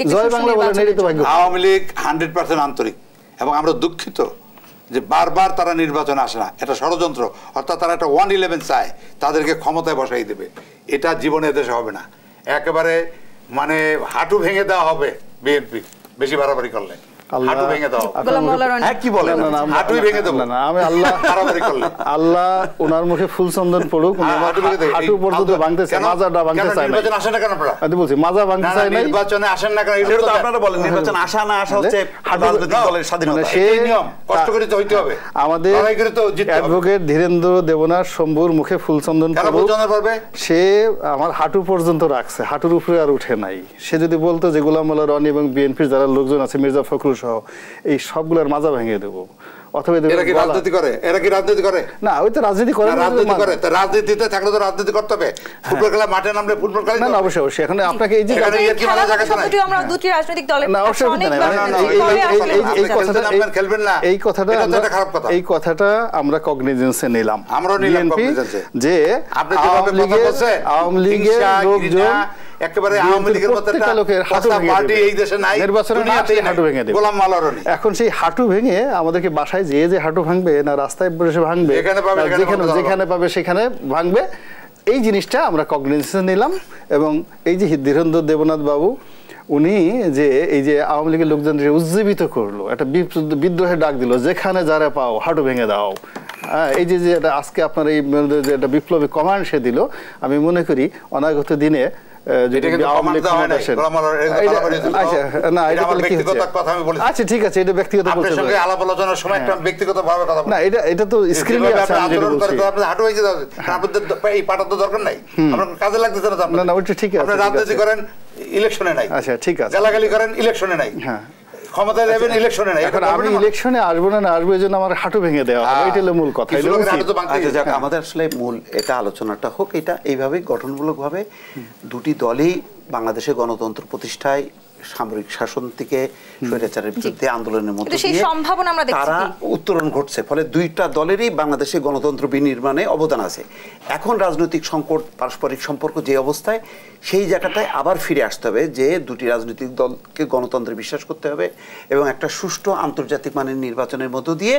আওয়ামী লীগ 100% আন্তরিক, এবং আমরা দুঃখিত যে বারবার তারা নির্বাচনে আসে না। এটা ষড়যন্ত্র, অর্থাৎ তারা একটা 111 চায়, তাদেরকে ক্ষমতায় বসাই দেবে। এটা জীবনে দেশে হবে না। একেবারে মানে হাঁটু ভেঙে দেওয়া হবে বিএনপি বেশি বাড়াবাড়ি করলে, হাঁটু ভেঙে দাও। কি বলেন? হাঁটুই ভেঙে দেবো না আমি।
আল্লাহ ওনার মুখে ফুল চন্দন পড়ুক। হাঁটু পর্যন্ত ভাঙতেছে, মাজাটা ভাঙতে চায় না।
নির্বাচন আসে না কেন আপনারা?
আমি বলছি মাজা ভাঙতে চায় না।
নির্বাচনে আসেন না কেন?
এটা তো আপনারা বলেন নির্বাচন আসা না আসা হচ্ছে রাজনৈতিক দলের স্বাধীনতা,
সেই নিয়ম। কষ্ট করে তো হইতে হবে।
আমাদের অ্যাডভোকেট ধীরেন্দ্র দেবনাথ শম্ভুর মুখে ফুল চন্দন পড়ুক। সে আমার হাঁটু পর্যন্ত রাখছে, হাঁটুর উপরে আর উঠে নাই। সে যদি বলতো যে গোলাম মোল্লা রনি এবং বিএনপির যারা লোকজন আছে, মির্জা ফখরুল সহ, এই সবগুলোর মাজা ভেঙে দেবো। অথবা এরা কি রাজনীতি করে? এরা কি রাজনীতি করে? না, ওই তো রাজনীতি করে, রাজনীতি করে। তো রাজনীতিতে থাকলে তো রাজনীতি করতে হবে। ফুটবল খেলা মাঠে নামলে ফুটবল খেলা না, অবশ্যই অবশ্যই। এখন আপনাকে এই যে
কি মানা জায়গা আছে, আমরা দুটি রাজনৈতিক দলের
না, অবশ্যই এই কথাটা খেলবেন না, এই কথাটা এটা খারাপ কথা। এই কথাটা আমরা কগনিজেন্সে নিলাম, আমরা নিলাম কগনিজেন্সে, যে আপনি যেভাবে কথা বলছেন আওয়ামী লীগের লোকজন একেবারে আওয়ামী লীগের মতো একটা পার্টি এই দেশে নাই, নির্বাচনের মাঠে হাঁটু ভেঙে দেবে গোলাম মোল্লা রনি। এখন সেই হাঁটু ভেঙে আমাদেরকে বাসায় যে হাঁটু ভাঙবে না রাস্তায় বসে ভাঙবে, যেখানে পাবে সেখানে ভাঙবে, এই জিনিসটা আমরা কগনিজেন্সে নিলাম। এবং এই যে ধীরেন্দ্র দেবনাথ বাবু উনি যে এই যে আওয়ামী লীগের লোকজনকে উজ্জীবিত করলো, একটা বিদ্রোহের ডাক দিল, যেখানে যারা পাও হাঁটু ভেঙে দাও। এই যে আজকে আপনার এই একটা বিপ্লবী কমান্ড সে দিল, আমি মনে করি অনাগত দিনে আচ্ছা ঠিক আছে, এটা ব্যক্তিগত আলাপ আলোচনার সময় একটা ব্যক্তিগত ভাবে কথা না, এটা তো স্ক্রিনে আছে। হাঁটু হয়েছে এই পাঠার তো দরকার নাই, আপনার কাজে লাগতেছে না। না, ওইটা ঠিক আছে, আপনি রাজনীতি করেন ইলেকশনে নাই, আচ্ছা ঠিক আছে, গালাগালি করেন ইলেকশনে নাই, হ্যাঁ ক্ষমতায় যাবেন ইলেকশনে নাই। এখন আমি ইলেকশনে আসবো না, আসবো এই জন্য আমার হাঁটু ভেঙে দেওয়া হবে, এটা হলো মূল কথা।
আমাদের আসলে মূল এটা আলোচনাটা হোক, এটা এইভাবে গঠনমূলক ভাবে দুটি দলই বাংলাদেশের গণতন্ত্র প্রতিষ্ঠায় সামরিক শাসন থেকে স্বৈরাচারের বিরুদ্ধে আন্দোলনের মধ্যে
সেই
দিয়ে
সম্ভাবনা আমরা দেখছি
তারা উত্তরণ ঘটছে, ফলে দুইটা দলেরই বাংলাদেশে গণতন্ত্র বিনির্মাণে অবদান আছে। এখন রাজনৈতিক সংকট, পারস্পরিক সম্পর্ক যে অবস্থায়, সেই জায়গাটায় আবার ফিরে আসতে হবে যে দুটি রাজনৈতিক দলকে গণতন্ত্রে বিশ্বাস করতে হবে এবং একটা সুষ্ঠু আন্তর্জাতিক মানের নির্বাচনের মধ্য দিয়ে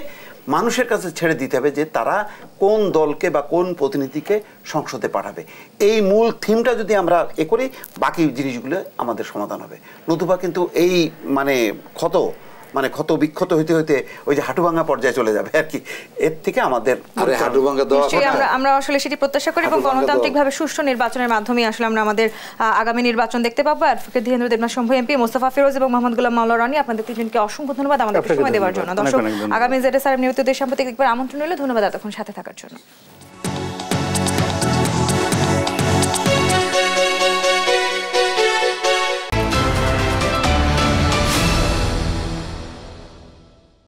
মানুষের কাছে ছেড়ে দিতে হবে যে তারা কোন দলকে বা কোন প্রতিনিধিকে সংসদে পাঠাবে। এই মূল থিমটা যদি আমরা করি, বাকি জিনিসগুলো আমাদের সমাধান হবে। নতুবা কিন্তু এই ক্ষত বিক্ষত হইতে হইতে ওই যে হাঁটুভাঙা পর্যায়ে চলে যাবে আর কি। এর থেকে আমাদের
আমরা আসলে সেটি প্রত্যাশা করি এবং গণতান্ত্রিকভাবে সুষ্ঠু নির্বাচনের মাধ্যমে আসলে আমরা আমাদের আগামী নির্বাচন দেখতে পাবো। অ্যাডভোকেট ধীরেন্দ্র দেবনাথ শম্ভু এমপি, মোস্তফা ফিরোজ এবং মোহাম্মদ গোলাম মাওলা রানী, আপনাদের তিনজনকে অসংখ্য ধন্যবাদ আমাদের সময় দেওয়ার জন্য। দর্শক, আগামী ZSRM নিয়মিত দেশ সাম্প্রতিক একবার আমন্ত্রণ রইল। ধন্যবাদ এতক্ষণ সাথে থাকার জন্য।